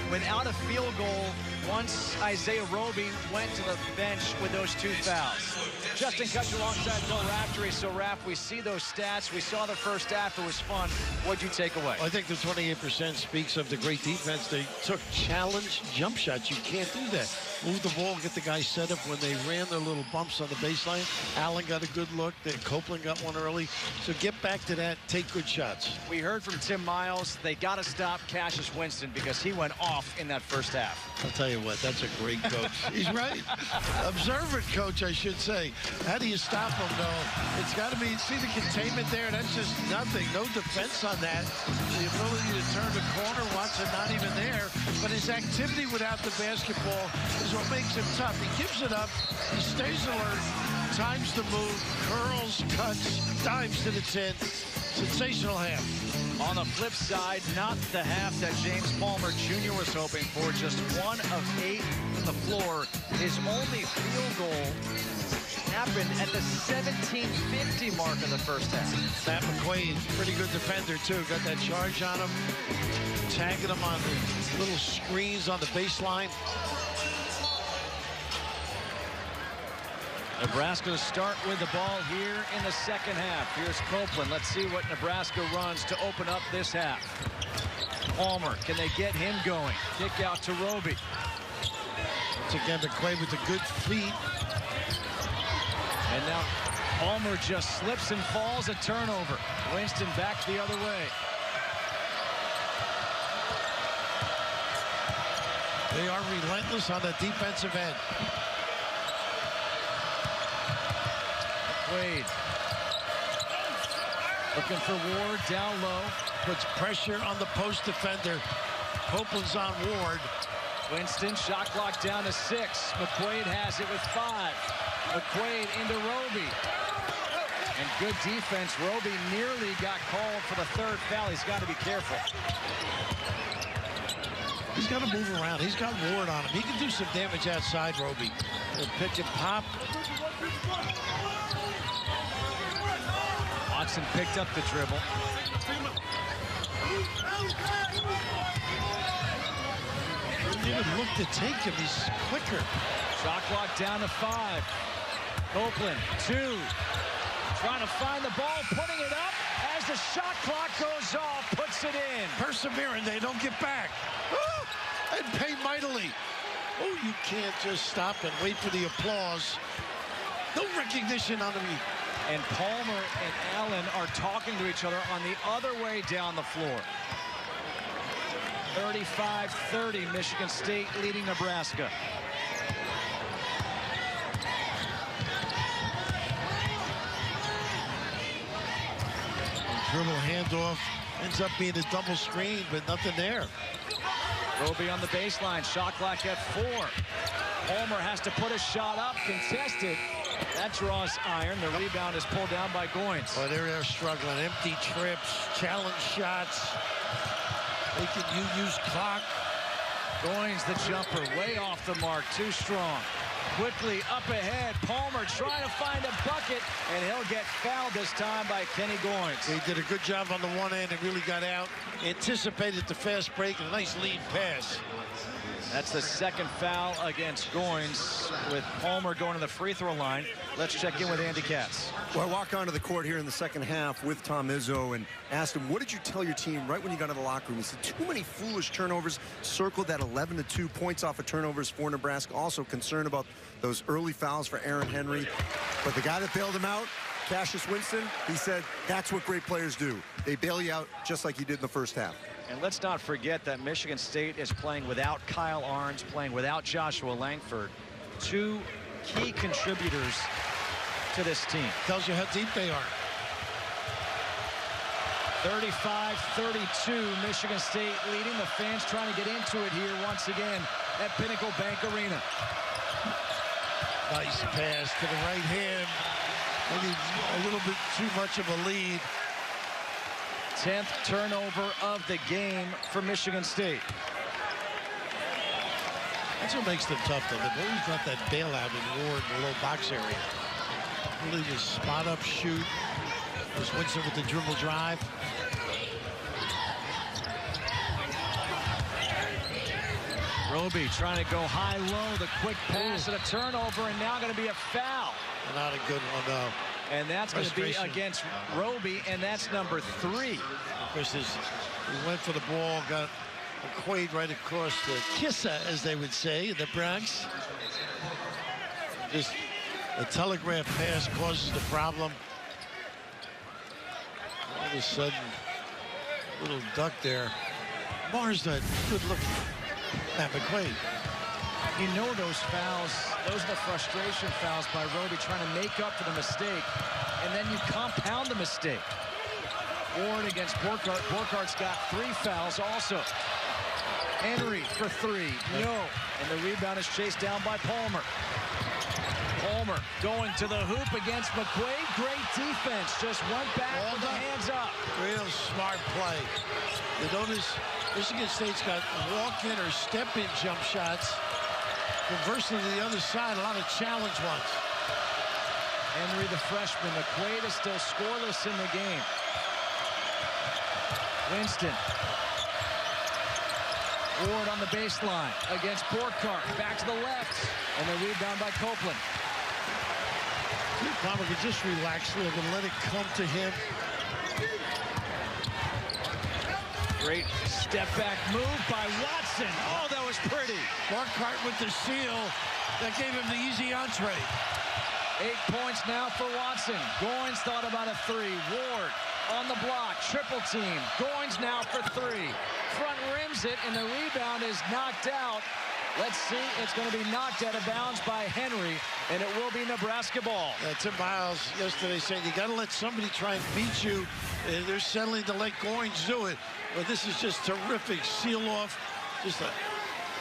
without a field goal once Isaiah Roby went to the bench with those 2 fouls. Justin Kutcher alongside Bill Raftery. So, Raph, we see those stats. We saw the first half. It was fun. What'd you take away? I think the 28% speaks of the great defense. They took challenge jump shots. You can't do that. Move the ball, get the guy set up when they ran their little bumps on the baseline. Allen got a good look. Then Copeland got one early. So get back to that. Take good shots. We heard from Tim Miles. They got to stop Cassius Winston because he went off in that first half. I'll tell you what, that's a great coach. He's right. Observant coach, I should say. How do you stop him, though? It's got to be, see the containment there? That's just nothing. No defense on that. The ability to turn the corner, Watson not even there. But his activity without the basketball is what makes him tough. He gives it up. He stays alert. Times the move. Curls, cuts, dives to the 10. Sensational half. On the flip side, not the half that James Palmer Jr. was hoping for. Just 1 of 8 from the floor. His only field goal happened at the 17:50 mark of the first half. Matt McQuaid, pretty good defender, too. Got that charge on him, tagging him on the little screens on the baseline. Nebraska to start with the ball here in the second half. Here's Copeland. Let's see what Nebraska runs to open up this half. Palmer, can they get him going? Kick out to Roby. Once again, McQuaid with the good feet. And now Palmer just slips and falls, a turnover. Winston back the other way. They are relentless on the defensive end. Wade looking for Ward down low. Puts pressure on the post defender. Copeland's on Ward. Winston, shot clock down to 6. McQuaid has it with 5. McQuaid into Roby. And good defense. Roby nearly got called for the 3rd foul. He's got to be careful. He's got to move around. He's got Ward on him. He can do some damage outside, Roby. He'll pick and pop. Watson picked up the dribble. He didn't even look to take him. He's quicker. Shot clock down to 5. Copeland, 2. Trying to find the ball, putting it up as the shot clock goes off, puts it in. Persevering, they don't get back. And pay mightily. Oh, you can't just stop and wait for the applause. No recognition on him. And Palmer and Allen are talking to each other on the other way down the floor. 35-30, Michigan State leading Nebraska. Dribble handoff ends up being a double screen, but nothing there. Roby on the baseline, shot clock at 4. Palmer has to put a shot up, contested. That draws iron. The rebound is pulled down by Goins. Well, they're struggling. Empty trips, challenge shots. They can use clock. Goins the jumper, way off the mark, too strong. Quickly up ahead, Palmer trying to find a bucket, and he'll get fouled this time by Kenny Goins. He did a good job on the one end and really got out. Anticipated the fast break and a nice lead pass. That's the 2nd foul against Goins, with Palmer going to the free throw line. Let's check in with Andy Katz. Well, I walk onto the court here in the second half with Tom Izzo and asked him, what did you tell your team right when you got in the locker room? He said, too many foolish turnovers. Circled that 11-2 points off of turnovers for Nebraska. Also concerned about those early fouls for Aaron Henry. But the guy that bailed him out, Cassius Winston, he said, that's what great players do. They bail you out just like he did in the first half. And let's not forget that Michigan State is playing without Kyle Arns, playing without Joshua Langford. 2 key contributors to this team. Tells you how deep they are. 35-32, Michigan State leading. The fans trying to get into it here once again at Pinnacle Bank Arena. Nice pass to the right hand. Maybe a little bit too much of a lead. 10th turnover of the game for Michigan State. That's what makes them tough, though. They've always got that bailout in Ward in the low box area. Really just spot up, shoot. Just Winston with the dribble drive. Roby trying to go high-low, the quick pass and a turnover, and now going to be a foul. Not a good one, though. And that's going to be against Roby, and that's number 3. Of course, he went for the ball, got McQuaid right across the kissa, as they would say, in the Bronx. Just a telegraph pass causes the problem. All of a sudden, little duck there. Marsden, good look. Matt McQuaid. You know those fouls, those are the frustration fouls by Roby trying to make up for the mistake, and then you compound the mistake. Ward against Burkhart. Burkhart's got 3 fouls also. Henry for 3, no. And the rebound is chased down by Palmer. Palmer going to the hoop against McQuaid. Great defense, just went back with the hands up. Real smart play. You notice Michigan State's got walk-in or step-in jump shots. Conversely, to the other side, a lot of challenge ones. Henry, the freshman. McQuaid is still scoreless in the game. Winston. Ward on the baseline against Borkart. Back to the left. And the rebound by Copeland. Palmer could just relax a little bit and let it come to him. Great step back move by Watson. Oh, that was pretty. Borkart with the seal. That gave him the easy entree. 8 points now for Watson. Goins thought about a three. Ward on the block. Triple team. Goins now for three. Front rims it, and the rebound is knocked out. Let's see. It's going to be knocked out of bounds by Henry, and it will be Nebraska ball. Tim Miles yesterday saying you got to let somebody try and beat you. They're settling to let Goins do it. But this is just terrific. Seal off. Just a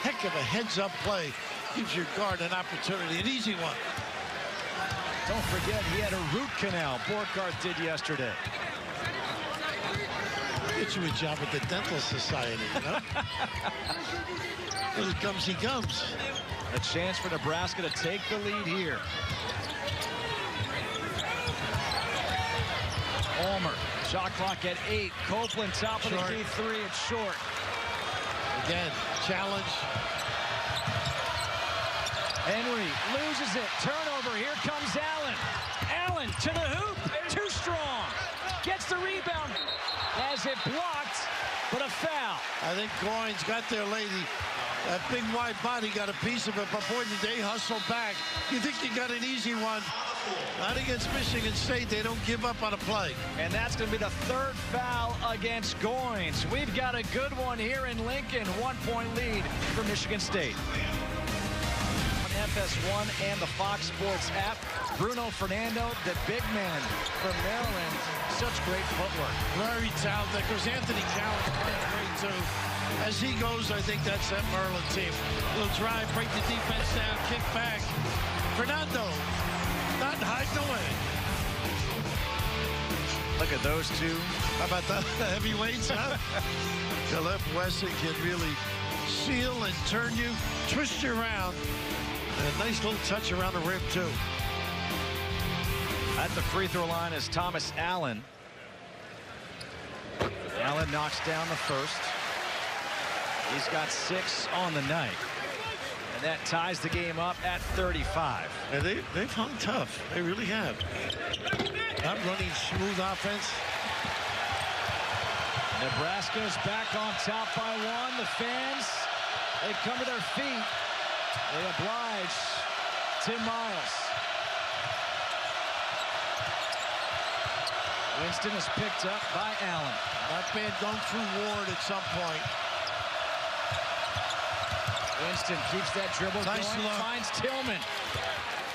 heck of a heads-up play. Gives your guard an opportunity. An easy one. Don't forget, he had a root canal. Borkart did yesterday. Get you a job at the Dental Society, you know? Those comes he comes. A chance for Nebraska to take the lead here. Palmer, shot clock at 8. Copeland, top of the key three. It's short. Again, challenge. Henry loses it. Turnover. Here comes Allen. Allen to the hoop. Too strong. Gets the rebound. Has it blocked, but a foul. I think Goins got there, lady. That big wide body got a piece of it, but boy, did they hustle back. You think you got an easy one. Not against Michigan State. They don't give up on a play. And that's going to be the third foul against Goins. We've got a good one here in Lincoln. 1 point lead for Michigan State. FS1 and the Fox Sports app. Bruno Fernando, the big man from Maryland. Such great footwork. Very talented. Because Anthony Cowan playing great too. As he goes, I think that's that Maryland team. Little drive, break the defense down, kick back. Fernando, not hiding away. Look at those two. How about the heavyweights, huh? Caleb Wesson can really seal and turn you, twist you around. And a nice little touch around the rim, too. At the free throw line is Thomas Allen. Allen knocks down the first. He's got 6 on the night. And that ties the game up at 35. And they've hung tough. They really have. Not running smooth offense. Nebraska's back on top by 1. The fans, they come to their feet. They oblige Tim Miles. Winston is picked up by Allen. Not bad going through Ward at some point. Winston keeps that dribble nice going, look. finds Tillman.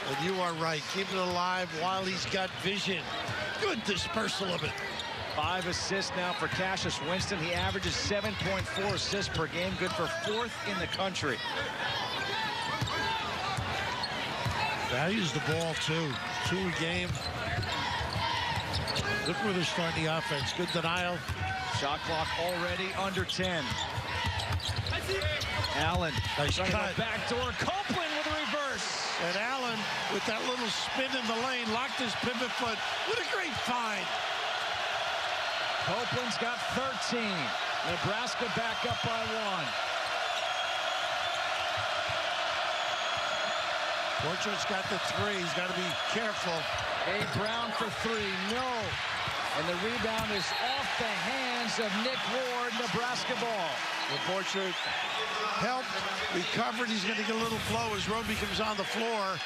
And you are right. Keep it alive while he's got vision. Good dispersal of it. 5 assists now for Cassius Winston. He averages 7.4 assists per game. Good for 4th in the country. Values the ball, too. 2 a game. Look where they're starting the offense. Good denial. Shot clock already under 10. Allen. Nice cut. Backdoor. Copeland with a reverse. And Allen, with that little spin in the lane, locked his pivot foot. What a great find. Copeland's got 13. Nebraska back up by 1. Borchart's got the 3. He's got to be careful. A. Brown for 3. No. And the rebound is off the hands of Nick Ward. Nebraska ball. Well, Borchert helped, recovered. He's going to get a little blow as Roby comes on the floor.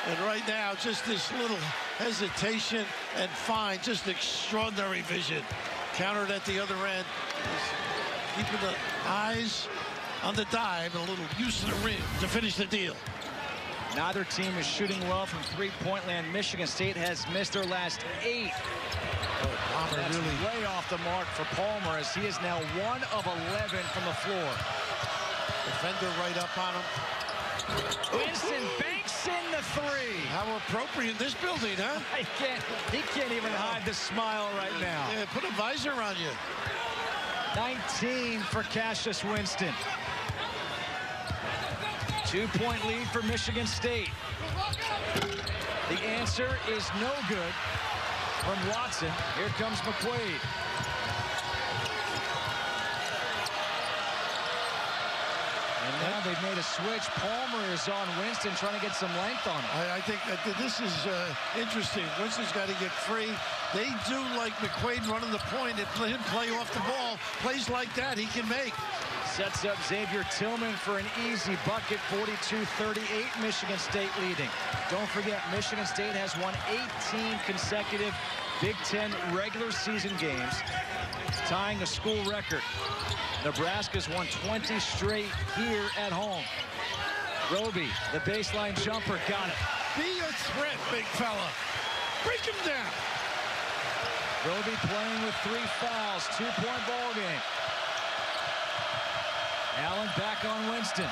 And right now, just this little hesitation and fine. Just extraordinary vision. Countered at the other end. Just keeping the eyes on the dive and a little use of the rim to finish the deal. Neither team is shooting well from three-point land. Michigan State has missed their last 8. Palmer That's really way off the mark for Palmer, as he is now 1 of 11 from the floor. defender right up on him. Winston banks in the 3. How appropriate in this building, huh? He can't even hide the smile right now. Yeah, put a visor on you. 19 for Cassius Winston. 2-point lead for Michigan State. The answer is no good from Watson. Here comes McQuaid. And now they've made a switch. Palmer is on Winston, trying to get some length on him. I think this is interesting. Winston's got to get free. They do like McQuaid running the point and let him play off the ball. Plays like that he can make. Sets up Xavier Tillman for an easy bucket. 42-38, Michigan State leading. Don't forget, Michigan State has won 18 consecutive Big Ten regular season games, tying a school record. Nebraska's won 20 straight here at home. Roby, the baseline jumper, got it. Be a threat, big fella. Break him down. Roby playing with 3 fouls, 2-point ball game. Allen back on Winston.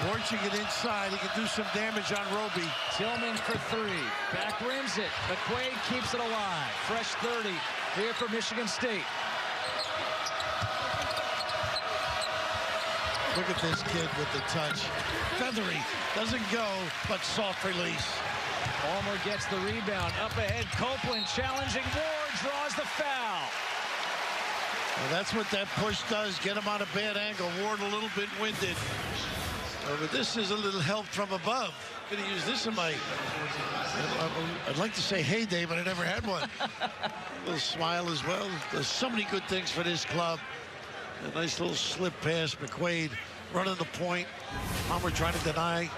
Launching it inside, he can do some damage on Roby. Tillman for 3, back rims it. McQuaid keeps it alive. Fresh 30 here for Michigan State. Look at this kid with the touch. Feathery, doesn't go, but soft release. Palmer gets the rebound. Up ahead, Copeland challenging Ward, draws the foul. Well, that's what that push does, get him on a bad angle. Ward a little bit winded. But this is a little help from above. I'm going to use this in my, I'd like to say heyday, but I never had one. A little smile as well. There's so many good things for this club. A nice little slip pass. McQuaid running the point. Palmer trying to deny.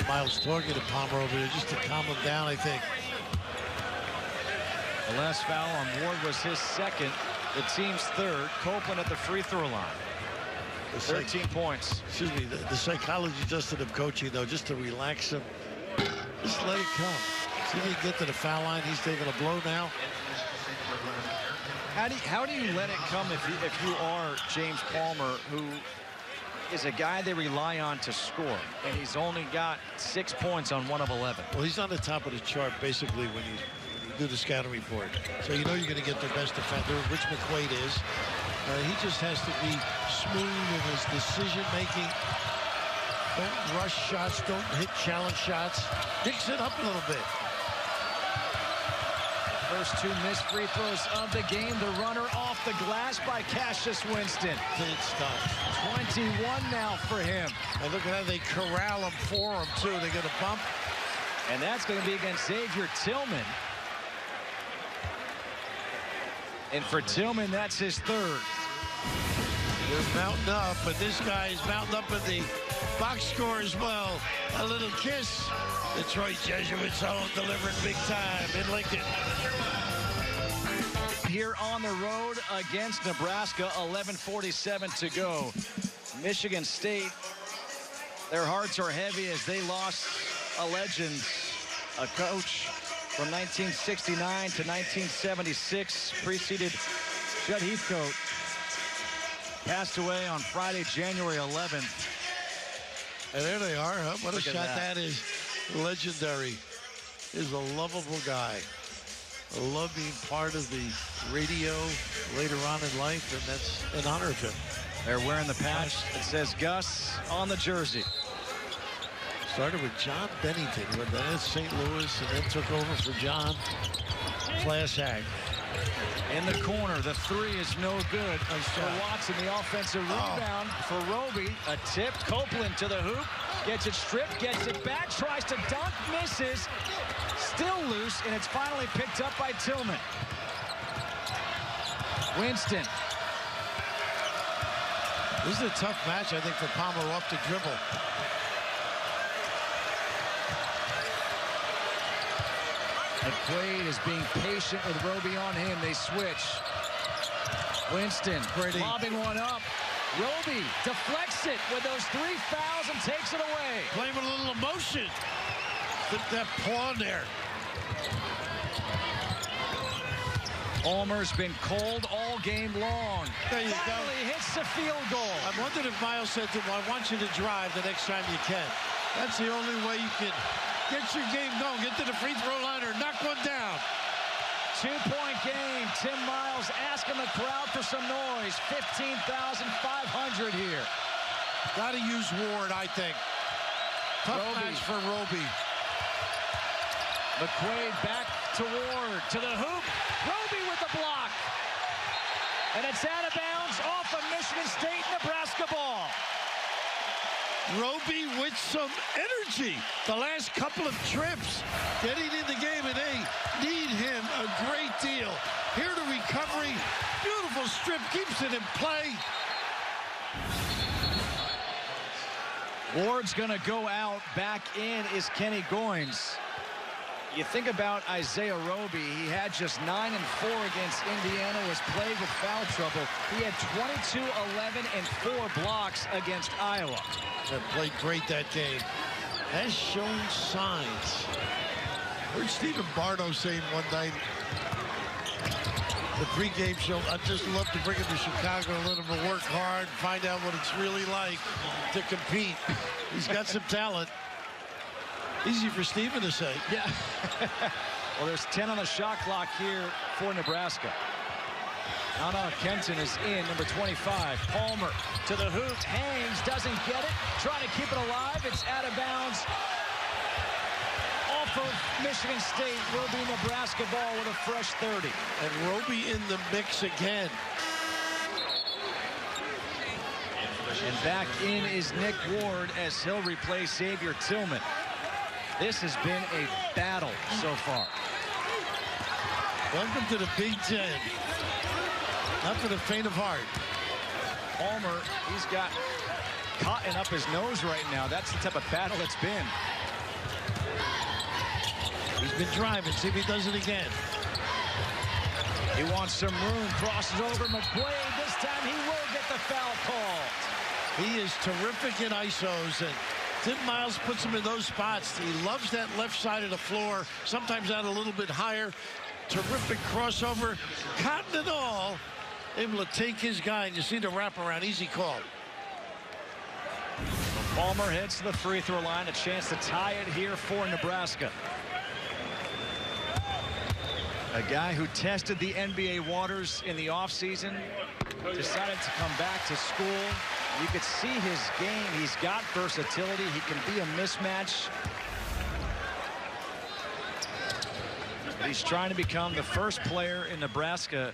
Miles targeted Palmer over there just to calm him down, I think. The last foul on Ward was his second, the team's third. Copeland at the free throw line. 13 points. Excuse me, the psychology just of coaching, though, just to relax him. Just let it come. See if he can get to the foul line. He's taking a blow now. How do you let it come if you are James Palmer, who is a guy they rely on to score, and he's only got 6 points on 1 of 11? Well, he's on the top of the chart, basically, when you do the scouting report. So you know you're going to get the best defender, which McQuaid is. He just has to be smooth in his decision-making. Don't rush shots. Don't hit challenge shots. Mix it up a little bit. First 2 missed free throws of the game. The runner off the glass by Cassius Winston. Good stuff. 21 now for him. And look at how they corral him for him, too. They get a bump. And that's going to be against Xavier Tillman. And for Tillman, that's his third. They're mounting up, but this guy is mounting up in the box score as well. A little kiss. Detroit Jesuits home, delivering big time in Lincoln. Here on the road against Nebraska, 11:47 to go. Michigan State, their hearts are heavy as they lost a legend, a coach from 1969 to 1976, preceded Judd Heathcote. Passed away on Friday, January 11th. And there they are, huh? What a shot that is. Legendary. Is a lovable guy. I love being part of the radio later on in life, and that's an honor of him. They're wearing the patch that says Gus on the jersey. Started with John Bennington, who had been at St. Louis and then took over for John. Class act. In the corner, the 3 is no good. For Watson, the offensive rebound for Roby. A tip, Copeland to the hoop. Gets it stripped, gets it back, tries to dunk, misses. Still loose, and it's finally picked up by Tillman. Winston. This is a tough match, I think, for Palmer off the dribble. McQuaid is being patient with Roby on him. They switch. Winston lobbing one up. Roby deflects it with those 3 fouls and takes it away. Playing with a little emotion. That paw there. Palmer's been cold all game long. There you Finally hits the field goal. I wondered if Miles said to him, I want you to drive the next time you can. That's the only way you can get your game going. Get to the free throw line or knock one down. 2-point game. Tim Miles asking the crowd for some noise. 15,500 here. Got to use Ward, I think. Tough match for Roby. McQuaid back to Ward, to the hoop. Roby with the block. And it's out of bounds off of Michigan State, Nebraska ball. Roby with some energy the last couple of trips getting in the game, and they need him a great deal. Here to recovery, beautiful strip, keeps it in play. Ward's gonna go out. Back in is Kenny Goins. You think about Isaiah Roby, he had just 9 and 4 against Indiana, was plagued with foul trouble. He had 22, 11, and 4 blocks against Iowa. They played great that game. Has shown signs. Heard Stephen Bardo saying one night, the pregame show, I'd just love to bring him to Chicago and let him work hard, find out what it's really like to compete. He's got some talent. Easy for Stephen to say. Yeah. Well, there's 10 on the shot clock here for Nebraska. Anna Kenton is in, number 25. Palmer to the hoop, hangs, doesn't get it. Trying to keep it alive. It's out of bounds. Off of Michigan State will be Nebraska ball with a fresh 30. And Roby in the mix again. And back in is Nick Ward as he'll replace Xavier Tillman. This has been a battle so far. Welcome to the Big Ten. Not for the faint of heart. Palmer, he's got cotton up his nose right now. That's the type of battle it's been. He's been driving. See if he does it again. He wants some room. Crosses over McQuaid. This time he will get the foul called. He is terrific in ISOs, and Tim Miles puts him in those spots. He loves that left side of the floor, sometimes out a little bit higher. Terrific crossover, cotton and all, able to take his guy, and you see the wraparound, easy call. Palmer heads to the free throw line, a chance to tie it here for Nebraska. A guy who tested the NBA waters in the offseason, decided to come back to school. You could see his game. He's got versatility. He can be a mismatch. He's trying to become the first player in Nebraska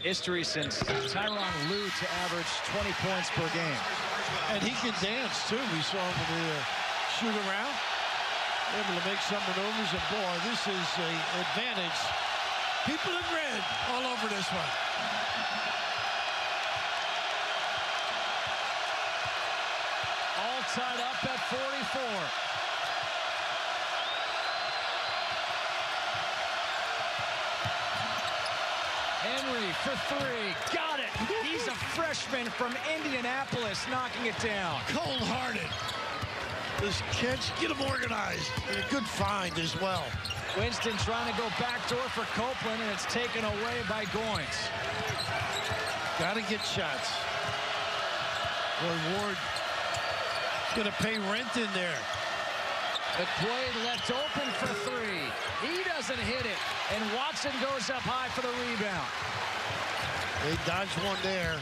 history since Tyronn Lue to average 20 points per game. And he can dance, too. We saw him in the shoot around. Able to make some maneuvers, and boy, this is an advantage. People in red all over this one. All tied up at 44. Henry for 3. Got it. He's a freshman from Indianapolis, knocking it down. Cold-hearted. This catch, get him organized. And a good find as well. Winston trying to go backdoor for Copeland, and it's taken away by Goins. Got to get shots. Boy, Ward is going to pay rent in there. McQuaid left open for 3. He doesn't hit it, and Watson goes up high for the rebound. They dodged one there.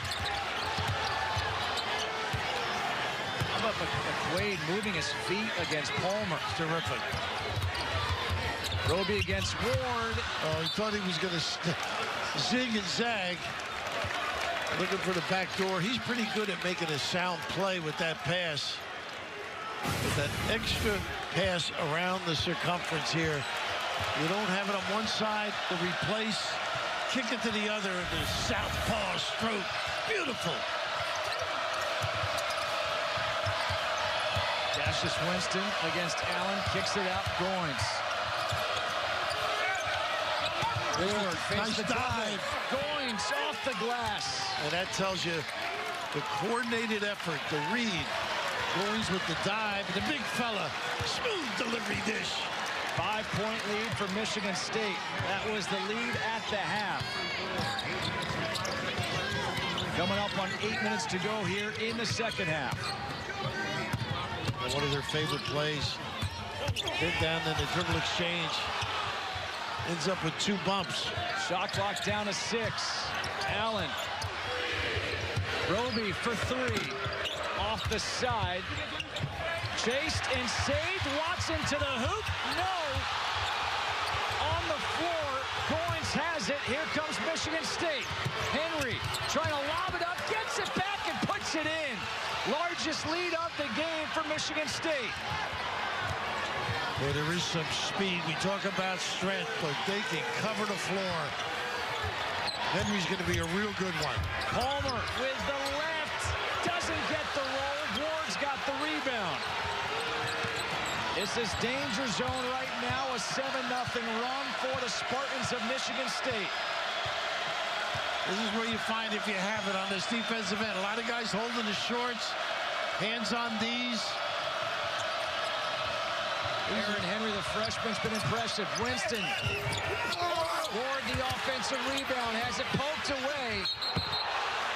How about McQuaid moving his feet against Palmer? Terrific. Roby against Ward. Oh, he thought he was going to zig and zag. Looking for the back door. He's pretty good at making a sound play with that pass. With that extra pass around the circumference here. You don't have it on one side to replace. Kick it to the other. The southpaw stroke. Beautiful. Cassius Winston against Allen. Kicks it out. Goins. Ward Nice dive. Goins off the glass. And that tells you the coordinated effort, the read. Goins with the dive. The big fella. Smooth delivery dish. 5-point lead for Michigan State. That was the lead at the half. Coming up on 8 minutes to go here in the second half. One of their favorite plays. Hit down in the dribble exchange. Ends up with 2 bumps. Shot clock down to 6. Allen. Roby for 3. Off the side. Chased and saved. Watson to the hoop. No. On the floor. Goins has it. Here comes Michigan State. Henry trying to lob it up. Gets it back and puts it in. Largest lead of the game for Michigan State. Well, there is some speed. We talk about strength, but they can cover the floor. Henry's going to be a real good one. Palmer with the left. Doesn't get the roll. Ward's got the rebound. This is danger zone right now. A 7-0 run for the Spartans of Michigan State. This is where you find if you have it on this defensive end. A lot of guys holding the shorts. Hands on these. Aaron Henry, the freshman's been impressive. Winston. Ward, the offensive rebound, has it poked away.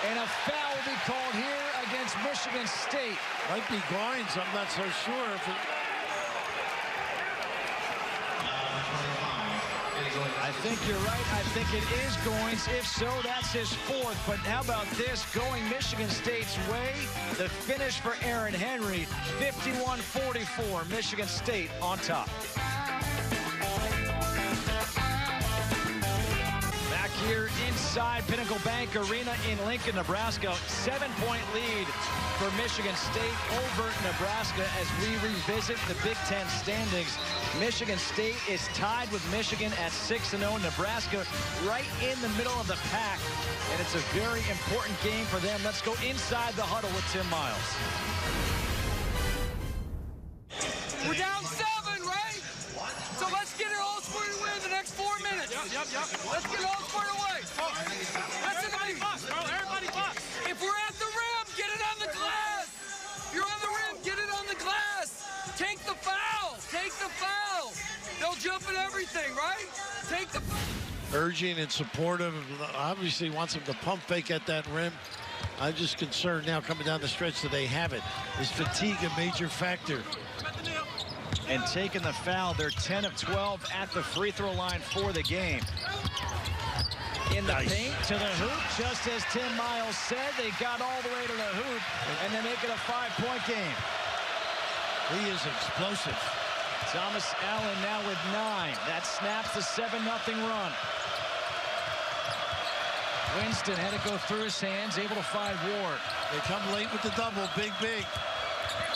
And a foul will be called here against Michigan State. Might be Goins. I'm not so sure if it... I think you're right. I think it is Goins. If so, that's his fourth. But how about this? Going Michigan State's way. The finish for Aaron Henry, 51-44. Michigan State on top. Back here inside Pinnacle Bank Arena in Lincoln, Nebraska. 7-point lead for Michigan State over Nebraska as we revisit the Big Ten standings. Michigan State is tied with Michigan at 6-0. Nebraska right in the middle of the pack. And it's a very important game for them. Let's go inside the huddle with Tim Miles. We're down 7, right? So let's get it all squared away in the next 4 minutes. Yep. Let's get it all squared away. Listen to me. Everybody box. If we're at the rim, get it on the glass. If you're on the rim, get it on the glass. Take the foul. Take the foul. They'll jump at everything, right? Take the... Urging and supportive. Obviously wants him to pump fake at that rim. I'm just concerned now coming down the stretch that they have it. Is fatigue a major factor? And taking the foul, they're 10 of 12 at the free throw line for the game. In the paint to the hoop, just as Tim Miles said, they got all the way to the hoop, and they make it a 5-point game. He is explosive. Thomas Allen now with 9. That snaps the 7-0 run. Winston had to go through his hands, able to find Ward. They come late with the double, big.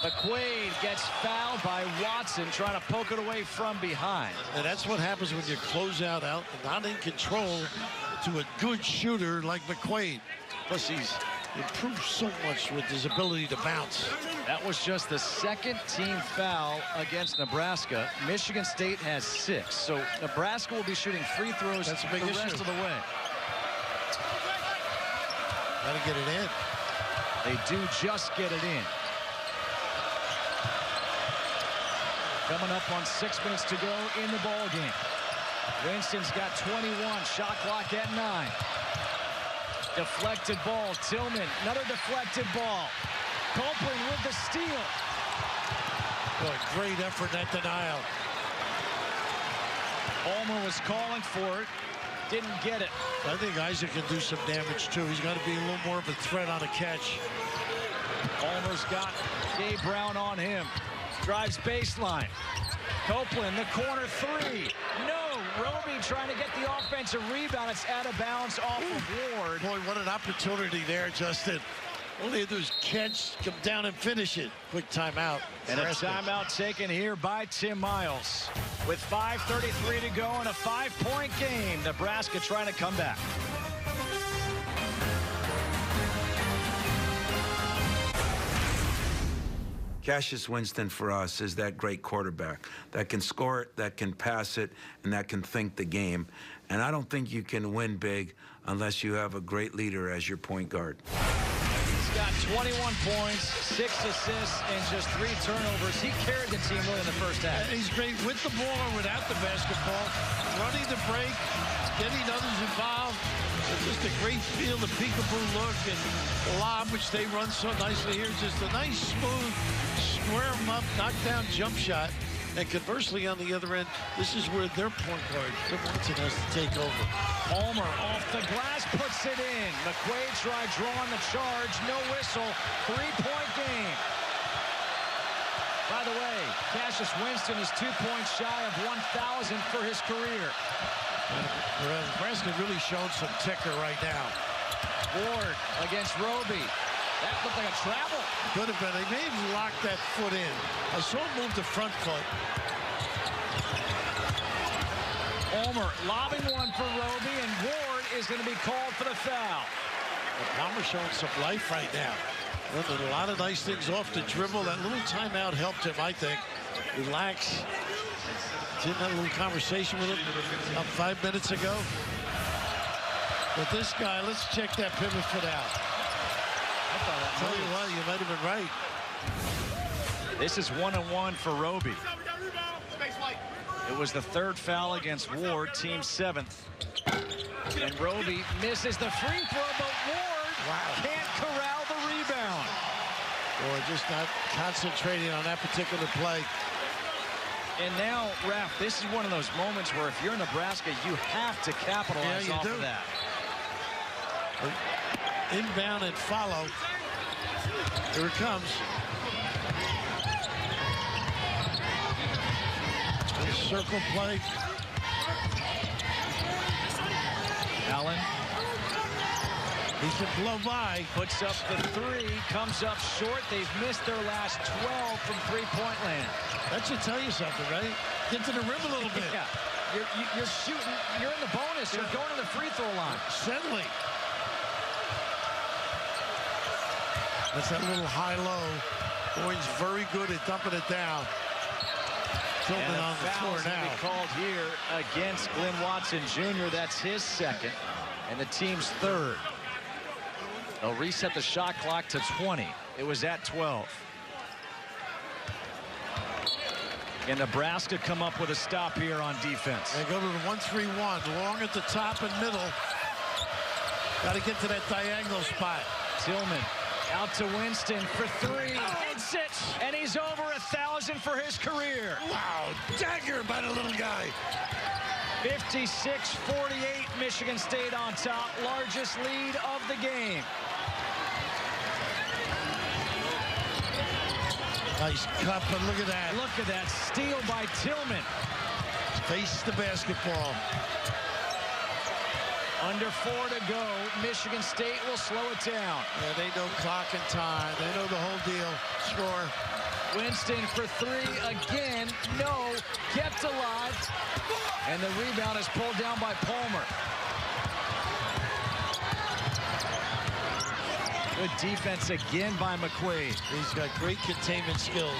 McQuaid gets fouled by Watson, trying to poke it away from behind. And that's what happens when you close out not in control to a good shooter like McQuaid. Plus, he's improved so much with his ability to bounce. That was just the second team foul against Nebraska. Michigan State has 6. So Nebraska will be shooting free throws That's a big the issue. rest of the way. Got to get it in. They do just get it in. Coming up on 6 minutes to go in the ball game. Winston's got 21. Shot clock at 9. Deflected ball. Tillman, another deflected ball. Copeland with the steal. Boy, great effort at denial. Palmer was calling for it. Didn't get it. I think Isaac can do some damage, too. He's got to be a little more of a threat on a catch. Palmer's got Gabe Brown on him. Drives baseline. Copeland, the corner 3. No. Roby trying to get the offensive rebound. It's out of bounds off of Ward. Boy, what an opportunity there, Justin. All they do is catch, come down and finish it. Quick timeout. And a timeout taken here by Tim Miles. With 5:33 to go in a 5-point game. Nebraska trying to come back. Cassius Winston for us is that great quarterback that can score it, that can pass it, and that can think the game. And I don't think you can win big unless you have a great leader as your point guard. He's got 21 points, 6 assists, and just 3 turnovers. He carried the team really in the first half. He's great with the ball or without the basketball, running the break, getting others involved. It's just a great feel, the peekaboo look, and the lob, which they run so nicely here. Just a nice, smooth, square him up, knock down jump shot. And conversely, on the other end, this is where their point guard, Flip Watson, has to take over. Palmer off the glass, puts it in. McQuaid tried drawing the charge. No whistle. 3-point game. By the way, Cassius Winston is 2 points shy of 1,000 for his career. Nebraska really showing some ticker right now. Ward against Roby. That looked like a travel. Could have been. They may have locked that foot in. I saw him move the front foot. Palmer lobbing one for Roby, and Ward is going to be called for the foul. Palmer showing some life right now. Did a lot of nice things off the dribble. That little timeout helped him, I think. Relax. Didn't have a little conversation with him about 5 minutes ago. But this guy, let's check that pivot foot out. Tell you what, you might have been right. This is 1-on-1 for Roby. It was the 3rd foul against Ward, team 7th. And Roby misses the free throw, but Ward can't corral the rebound. Or just not concentrating on that particular play. And now, Raph, this is one of those moments where if you're Nebraska, you have to capitalize off of that. Inbound and follow. Here it comes. Circle play. Allen. He can blow by. Puts up the 3, comes up short. They've missed their last 12 from three-point land. That should tell you something, right? Get to the rim a little bit. Yeah. You're shooting. You're in the bonus. You're going to the free throw line. Settling. That's that little high-low. Boyd's very good at dumping it down. And on the floor now. Be called here against Glenn Watson Jr. That's his 2nd, and the team's 3rd. They'll reset the shot clock to 20. It was at 12. And Nebraska come up with a stop here on defense. They go to the 1-3-1, long at the top and middle. Got to get to that diagonal spot. Tillman out to Winston for 3. Hits it, and he's over 1,000 for his career. Wow, dagger by the little guy. 56-48, Michigan State on top, largest lead of the game. Nice cut, but look at that. Look at that steal by Tillman. Face the basketball. Under 4 to go. Michigan State will slow it down. Yeah, they know clock and time. They know the whole deal. Score. Winston for 3 again. No. Kept alive. And the rebound is pulled down by Palmer. Good defense again by McQuaid. He's got great containment skills.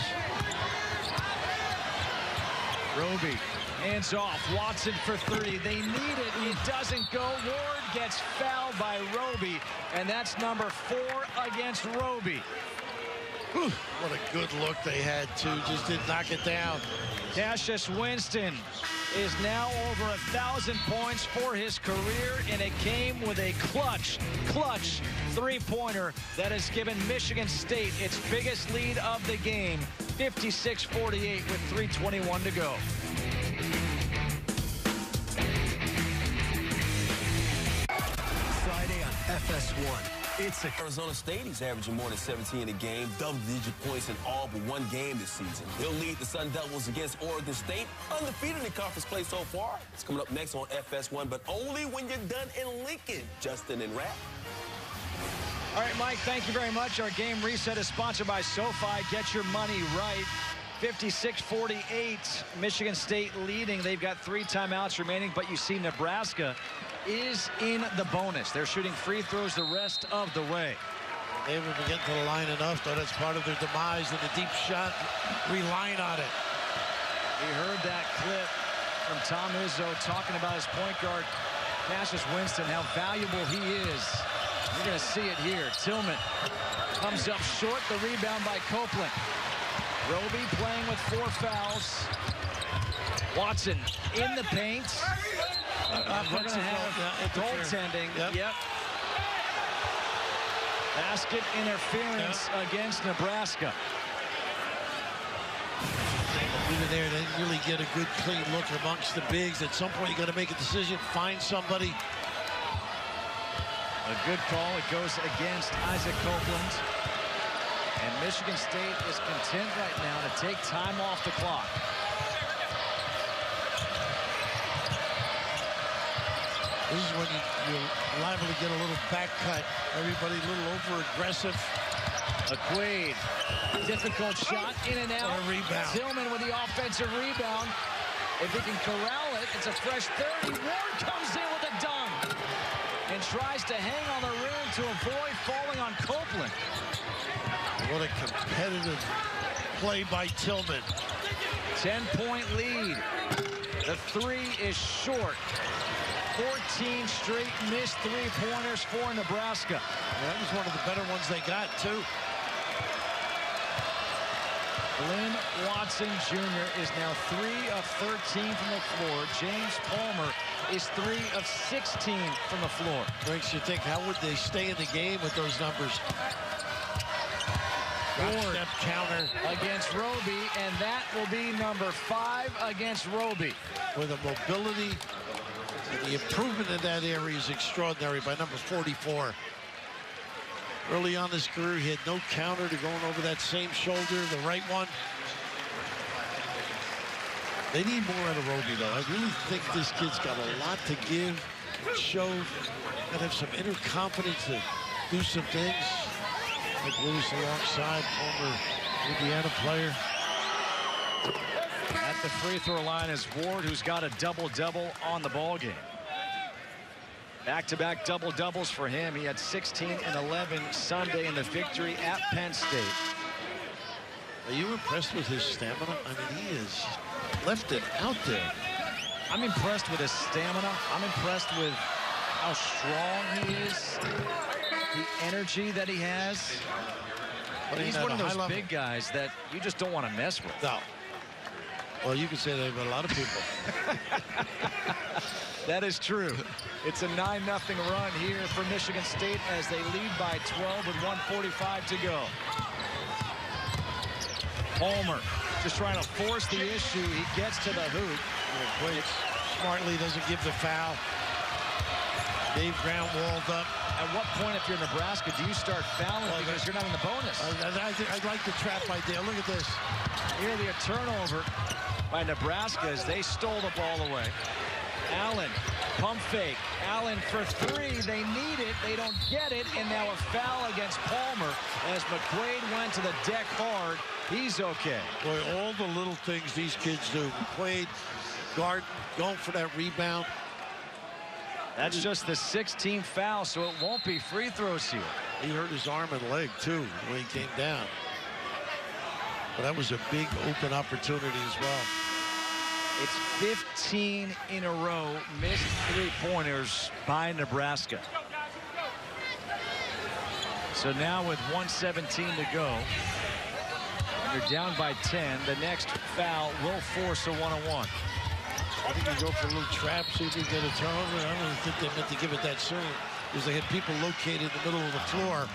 Roby. Hands off. Watson for 3. They need it. He doesn't go. Ward gets fouled by Roby. And that's number 4 against Roby. Whew, what a good look they had, too. Just didn't knock it down. Cassius Winston is now over 1,000 points for his career in a game with a clutch three-pointer that has given Michigan State its biggest lead of the game, 56-48 with 3:21 to go. Friday on FS1. It's Arizona State. He's averaging more than 17 a game, double-digit points in all but one game this season. He'll lead the Sun Devils against Oregon State, undefeated in conference play so far. It's coming up next on FS1, but only when you're done in Lincoln. Justin and Rap. All right, Mike, thank you very much. Our game reset is sponsored by SoFi. Get your money right. 56-48, Michigan State leading. They've got 3 timeouts remaining, but you see Nebraska is in the bonus. They're shooting free throws the rest of the way. They haven't been getting to the line enough, though. That's part of their demise in the deep shot, relying on it. We heard that clip from Tom Izzo talking about his point guard, Cassius Winston, how valuable he is. You're going to see it here. Tillman comes up short. The rebound by Copeland. Roby playing with 4 fouls. Watson in the paint. We're going to have goaltending. Yep. Basket interference against Nebraska. Even there, they didn't really get a good, clean look amongst the bigs. At some point, you got to make a decision, find somebody. A good call. It goes against Isaac Copeland. And Michigan State is content right now to take time off the clock. This is when you're liable to get a little back cut. Everybody a little over-aggressive. McQuaid, difficult shot, in and out. What a rebound. Tillman with the offensive rebound. If he can corral it, it's a fresh 30. Ward comes in with a dunk and tries to hang on the rim to avoid falling on Copeland. What a competitive play by Tillman. 10-point lead. The three is short. 14 straight missed three-pointers for Nebraska. Well, that was one of the better ones they got, too. Lynn Watson Jr. is now 3 of 13 from the floor. James Palmer is 3 of 16 from the floor. Makes you think, how would they stay in the game with those numbers? Ward Step counter against Roby, and that will be number 5 against Roby. with a mobility. And the improvement in that area is extraordinary by number 44. Early on his career, he had no counter to going over that same shoulder, the right one. They need more out of Roby, though. I really think this kid's got a lot to give, show. Got to have some inner confidence to do some things. Like Lewis alongside, former Indiana player. At the free throw line is Ward, who's got a double-double on the ball game. Back-to-back double-doubles for him. He had 16 and 11 Sunday in the victory at Penn State. Are you impressed with his stamina? I mean, he is left it out there. I'm impressed with his stamina. I'm impressed with how strong he is, the energy that he has. But he's one of those big guys that you just don't want to mess with. No. Well, you could say that about a lot of people. That is true. It's a 9-0 run here for Michigan State as they lead by 12 with 1:45 to go. Palmer just trying to force the issue. He gets to the hoop. Waits smartly, doesn't give the foul. Dave Brown walled up. At what point, if you're Nebraska, do you start fouling because you're not in the bonus? I like the trap idea. Look at this. Here, the turnover by Nebraska as they stole the ball away. Allen, pump fake. Allen for 3. They need it. They don't get it. And now a foul against Palmer as McQuaid went to the deck hard. He's okay. Boy, all the little things these kids do. McQuaid, guard, going for that rebound. That's just the 16th foul, so it won't be free throws here. He hurt his arm and leg, too, when he came down. But that was a big open opportunity as well. It's 15 in a row missed three-pointers by Nebraska. So now with 1:17 to go, you're down by 10. The next foul will force a 1-on-1. I think you go for a little trap, see if you get a turnover. I don't think they meant to give it that soon because they had people located in the middle of the floor.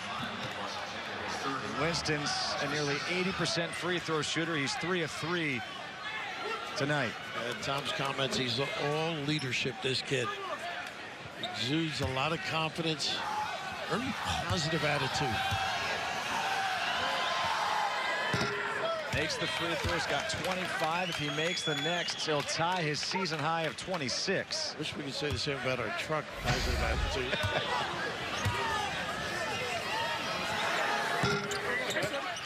Winston's a nearly 80% free throw shooter. He's 3 of 3 tonight. Tom's comments, he's all leadership, this kid. Exudes a lot of confidence, very positive attitude. Makes the free throws, got 25. If he makes the next, he'll tie his season high of 26. Wish we could say the same about our truck, positive attitude.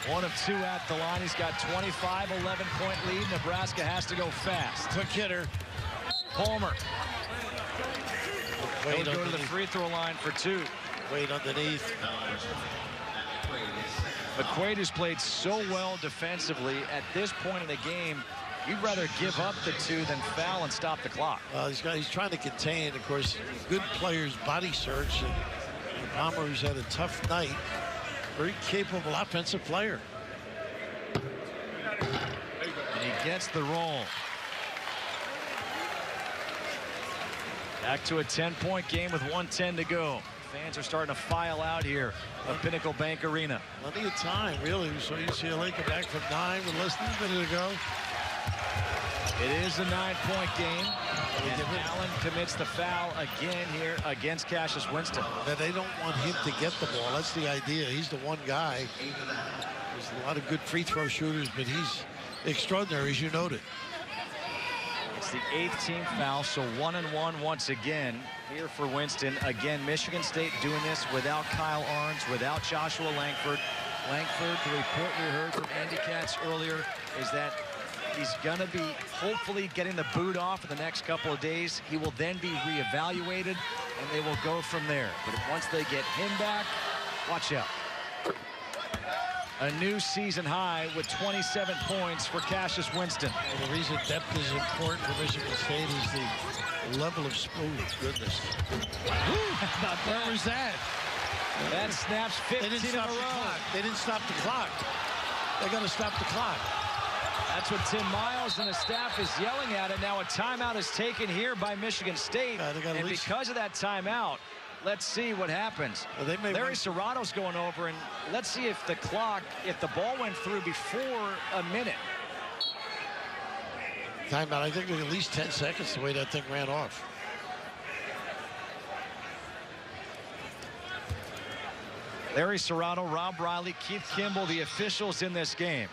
One of 2 at the line. He's got 25, 11-point lead. Nebraska has to go fast. Quick hitter. Palmer. He'll Wade go to the free throw line for 2. Wade underneath. McQuaid has played so well defensively. At this point in the game, you'd rather give up the 2 than foul and stop the clock. He's trying to contain. Of course, good players body search. And Palmer, who's had a tough night, very capable offensive player. And he gets the roll. Back to a 10-point game with 1:10 to go. Fans are starting to file out here of Pinnacle Bank Arena. Plenty of time, really. We saw UCLA come back from 9 with less than a minute to go. It is a 9-point game. And Allen commits the foul again here against Cassius Winston. That they don't want him to get the ball. That's the idea. He's the one guy. There's a lot of good free throw shooters, but he's extraordinary, as you noted. It's the 8th team foul, so 1-1 once again here for Winston. Again, Michigan State doing this without Kyle Arns, without Joshua Langford. Langford, the report we heard from Andy Katz earlier is that he's going to be hopefully getting the boot off in the next couple of days. He will then be reevaluated, and they will go from there. But once they get him back, watch out. A new season high with 27 points for Cassius Winston. And the reason depth is important for Michigan State is the level of smooth goodness. Where was that? That snaps 15 in a row. They didn't stop the clock. They got to stop the clock. That's what Tim Miles and the staff is yelling at it. Now a timeout is taken here by Michigan State. And because of that timeout, let's see what happens. Well, Larry Serrato's going over, and let's see if the clock, if the ball went through before a minute. Timeout, I think it was at least 10 seconds the way that thing ran off. Larry Serrato, Rob Riley, Keith Kimball, the officials in this game.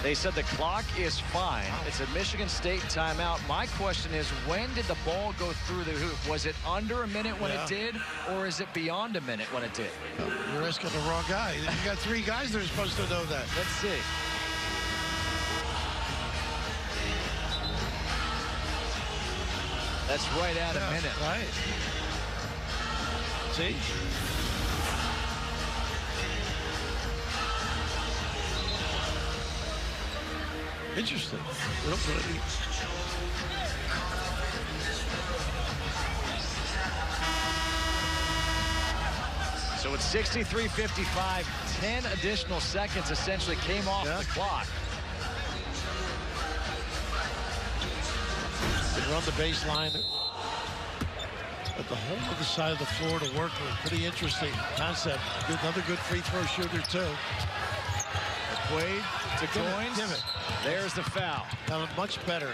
They said the clock is fine. It's a Michigan State timeout. My question is, when did the ball go through the hoop? Was it under a minute when it did, or is it beyond a minute when it did? You're asking the wrong guy. You got 3 guys that are supposed to know that. Let's see. That's right at a minute. Right. See? Interesting. So it's 63-55. 10 additional seconds essentially came off the clock. They run the baseline at the whole other side of the floor to work with. Pretty interesting concept. Another good free throw shooter, too. McQuaid to Goins. There's the foul. Now much better.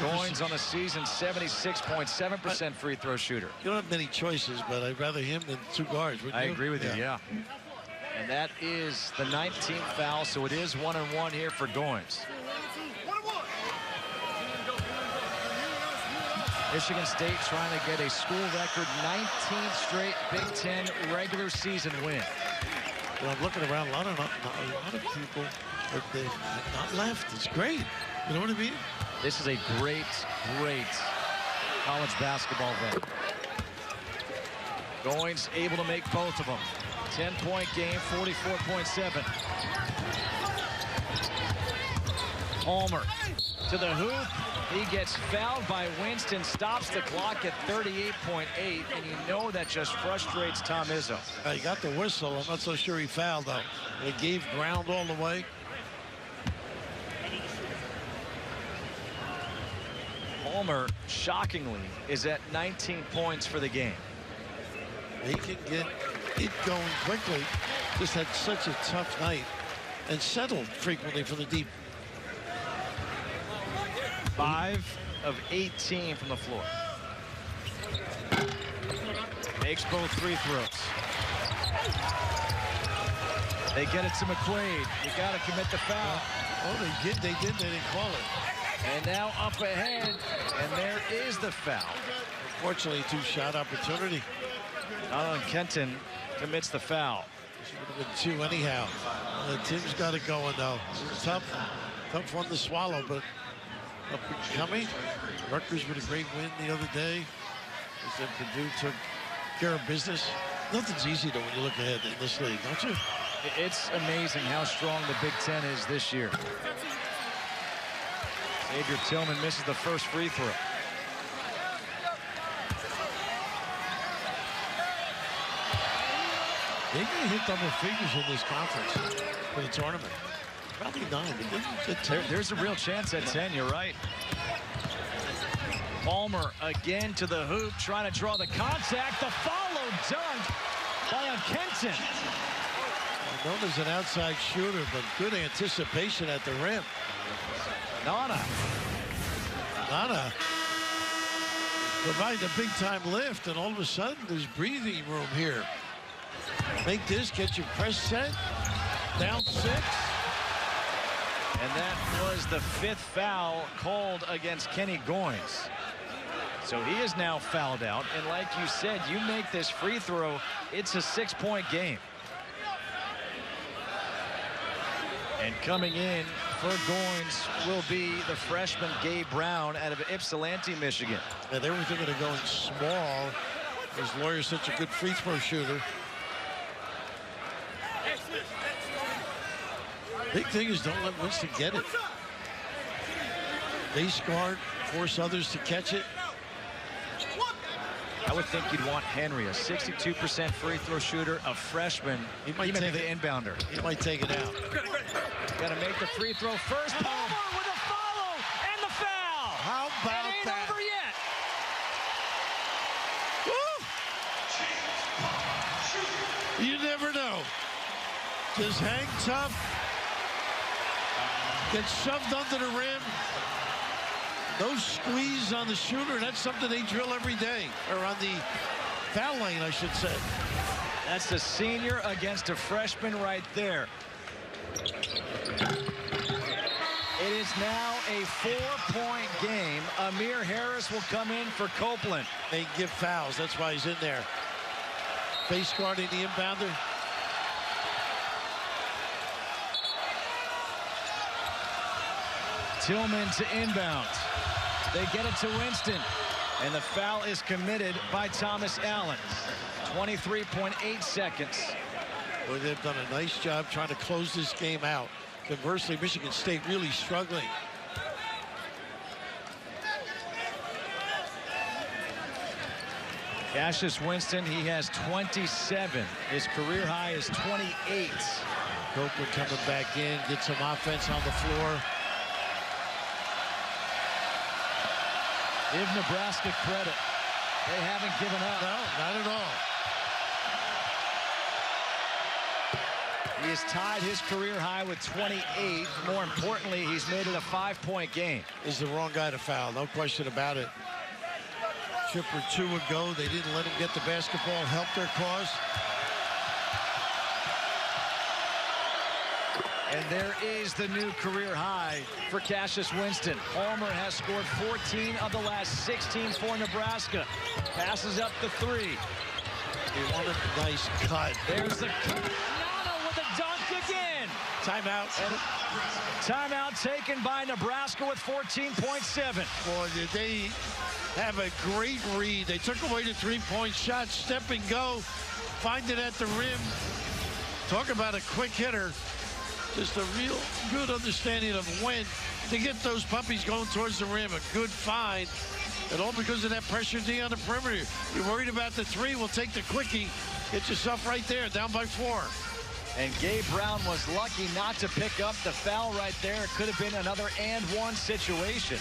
Goins on the season, 76.7% free throw shooter. You don't have many choices, but I'd rather him than 2 guards. I agree with you, yeah. And that is the 19th foul, so it is 1-1 here for Goins. Michigan State trying to get a school record 19th straight Big Ten regular season win. Well, I'm looking around, a lot of people, but they have not left. It's great. You know what I mean? This is a great, great college basketball venue. Goins able to make both of them. 10-point game, 44.7. Palmer to the hoop. He gets fouled by Winston, stops the clock at 38.8, and you know that just frustrates Tom Izzo. He got the whistle. I'm not so sure he fouled, though. They gave ground all the way. Palmer, shockingly, is at 19 points for the game. He can get it going quickly. Just had such a tough night and settled frequently from the deep. 5 of 18 from the floor. Makes both free throws. They get it to McQuaid. You got to commit the foul. Oh, they didn't call it. And now up ahead, and there is the foul. Unfortunately, 2-shot opportunity. Alan Kenton commits the foul. Should have been 2 anyhow. Tim's got it going, though. Tough one to swallow, but up and coming. Rutgers with a great win the other day. As said, Purdue took care of business. Nothing's easy, though, when you look ahead in this league, don't you? It's amazing how strong the Big Ten is this year. Xavier Tillman misses the first free throw. They may hit double figures in this conference for the tournament. Probably 9, but there's a real chance at 10, you're right. Palmer again to the hoop, trying to draw the contact. The follow dunk by Kenton. Known as an outside shooter, but good anticipation at the rim. Nana providing a big-time lift, and all of a sudden there's breathing room here. Make this, get your press set, down 6. And that was the 5th foul called against Kenny Goins. So he is now fouled out, and like you said, you make this free throw, it's a 6-point game. And coming in for Goins will be the freshman Gabe Brown out of Ypsilanti, Michigan. And they were thinking of going small. His lawyer's such a good free throw shooter. Big thing is don't let Winston get it. Base guard, force others to catch it. I would think you'd want Henry, a 62% free throw shooter, a freshman. He might take the it. inbounder. He might take it out. Got to make the free throw first. Palmer with a follow and the foul. How about it ain't that? over yet. Woo! You never know. Just hang tough. Get shoved under the rim. No squeeze on the shooter. That's something they drill every day. Or on the foul lane, I should say. That's a senior against a freshman right there. It is now a 4-point game. Amir Harris will come in for Copeland. They give fouls. That's why he's in there. Face guarding the inbounder. Tillman to inbound. They get it to Winston. And the foul is committed by Thomas Allen. 23.8 seconds. Boy, they've done a nice job trying to close this game out. Conversely, Michigan State really struggling. Cassius Winston, he has 27. His career high is 28. Copeland coming back in, get some offense on the floor. Give Nebraska credit. They haven't given up. No, not at all. He has tied his career high with 28. More importantly, he's made it a 5-point game. He's the wrong guy to foul, no question about it. Trip or two ago, they didn't let him get the basketball, help their cause. And there is the new career high for Cassius Winston. Palmer has scored 14 of the last 16 for Nebraska. Passes up the 3. He wanted a nice cut. There's the Nana with a dunk again. Timeout. And timeout taken by Nebraska with 14.7. Boy, did they have a great read. They took away the 3-point shot, step and go, find it at the rim. Talk about a quick hitter. Just a real good understanding of when to get those puppies going towards the rim. A good find. And all because of that pressure D on the perimeter. You're worried about the 3, we'll take the quickie. Get yourself right there, down by 4. And Gabe Brown was lucky not to pick up the foul right there. It could have been another and one situation.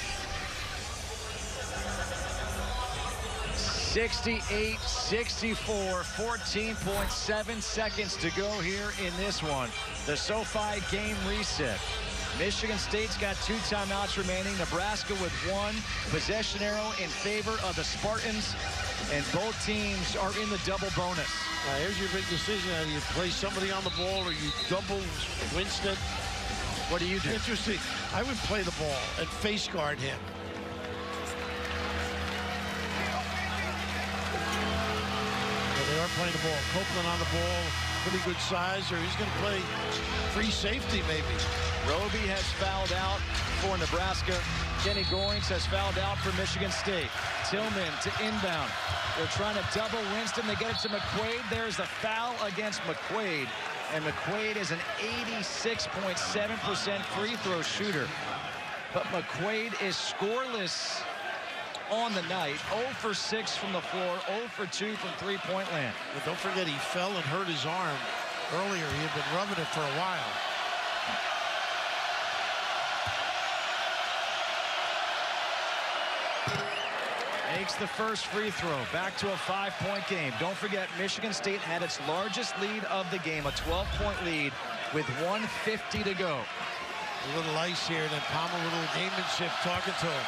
68-64, 14.7 seconds to go here in this one. The SoFi game reset. Michigan State's got 2 timeouts remaining. Nebraska with 1. Possession arrow in favor of the Spartans. And both teams are in the double bonus. Now, here's your big decision. Either you play somebody on the ball or you double Winston. What do you do? Interesting. I would play the ball and face guard him. But they are playing the ball. Copeland on the ball. Pretty good size, or he's going to play free safety maybe. Roby has fouled out for Nebraska. Kenny Goins has fouled out for Michigan State. Tillman to inbound. They're trying to double Winston. They get it to McQuaid. There's the foul against McQuaid. And McQuaid is an 86.7% free throw shooter. But McQuaid is scoreless on the night. 0 for 6 from the floor, 0 for 2 from three-point land. But don't forget, he fell and hurt his arm earlier. He had been rubbing it for a while. Makes the first free throw. Back to a 5-point game. Don't forget, Michigan State had its largest lead of the game, a 12-point lead with 1:50 to go. A little ice here, then Palmer, a little gamemanship talking to him.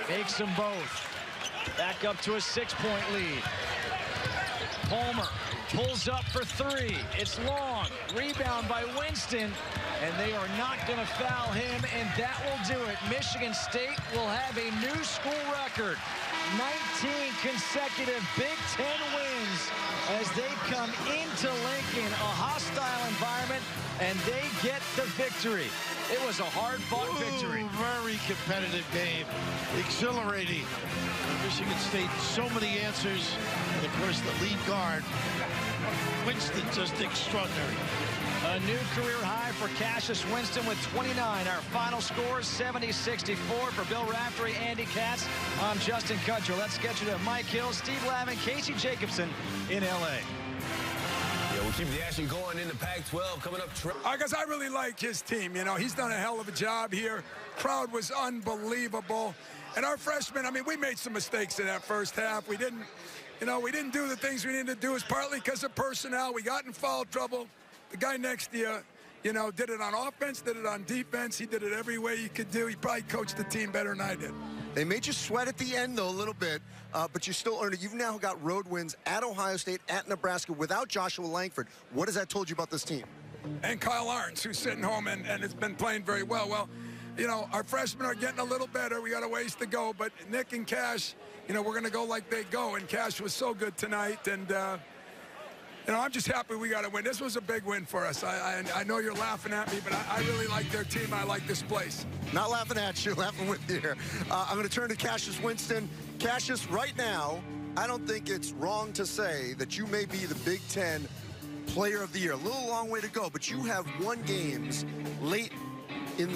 Makes them both. Back up to a 6-point lead. Palmer pulls up for 3. It's long. Rebound by Winston. And they are not going to foul him, and that will do it. Michigan State will have a new school record. 19 consecutive Big Ten wins as they come into Lincoln, a hostile environment, and they get the victory. It was a hard-fought victory. Very competitive game. Exhilarating. Michigan State, so many answers. And, of course, the lead guard, Winston, just extraordinary. A new career high for Cassius Winston with 29. Our final score, 70-64 for Bill Raftery, Andy Katz. I'm Justin Kudrow. Let's get you to Mike Hill, Steve Lavin, Casey Jacobson in L.A. Yeah, we'll keep the action going in the Pac-12 coming up. Because I really like his team. You know, he's done a hell of a job here. Crowd was unbelievable. And our freshmen, I mean, we made some mistakes in that first half. We didn't do the things we needed to do. It's partly because of personnel. We got in foul trouble. The guy next to you, you know, did it on offense, did it on defense. He did it every way he could do. He probably coached the team better than I did. They made you sweat at the end, though, a little bit, but you still earned it. You've now got road wins at Ohio State, at Nebraska, without Joshua Langford. What has that told you about this team? And Kyle Arns, who's sitting home and has been playing very well. Well, you know, our freshmen are getting a little better. We got a ways to go, but Nick and Cash, you know, we're going to go like they go, and Cash was so good tonight, and you know, I'm just happy we got a win. This was a big win for us. I know you're laughing at me, but I really like their team. I like this place. Not laughing at you, laughing with you here. I'm going to turn to Cassius Winston. Cassius, right now, I don't think it's wrong to say that you may be the Big Ten Player of the Year. A little long way to go, but you have won games late in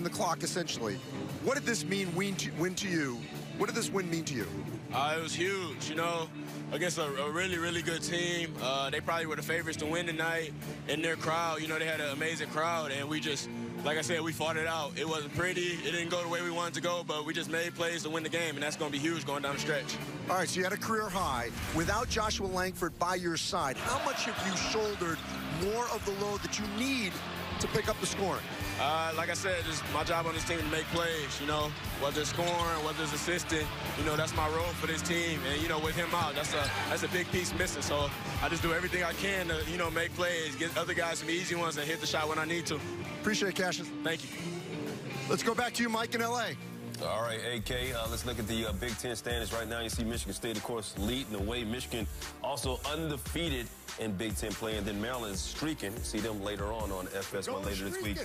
the clock, essentially. What did this win to you? What did this win mean to you? It was huge, you know, against a really, really good team. They probably were the favorites to win tonight. In their crowd, you know, they had an amazing crowd, and we just, like I said, we fought it out. It wasn't pretty. It didn't go the way we wanted to go, but we just made plays to win the game, and that's going to be huge going down the stretch. All right, so you had a career high. Without Joshua Langford by your side, how much have you shouldered more of the load that you need to pick up the scoring? Like I said, it's my job on this team to make plays, you know, whether it's scoring, whether it's assisting, you know, that's my role for this team. And, you know, with him out, that's a big piece missing. So I just do everything I can to, you know, make plays, get other guys some easy ones and hit the shot when I need to. Appreciate it, Cassius. Thank you. Let's go back to you, Mike, in L.A. All right, AK, let's look at the Big Ten standings right now. You see Michigan State, of course, leading the way. Michigan also undefeated in Big Ten play, and then Maryland is streaking. See them later on FS1 later this week.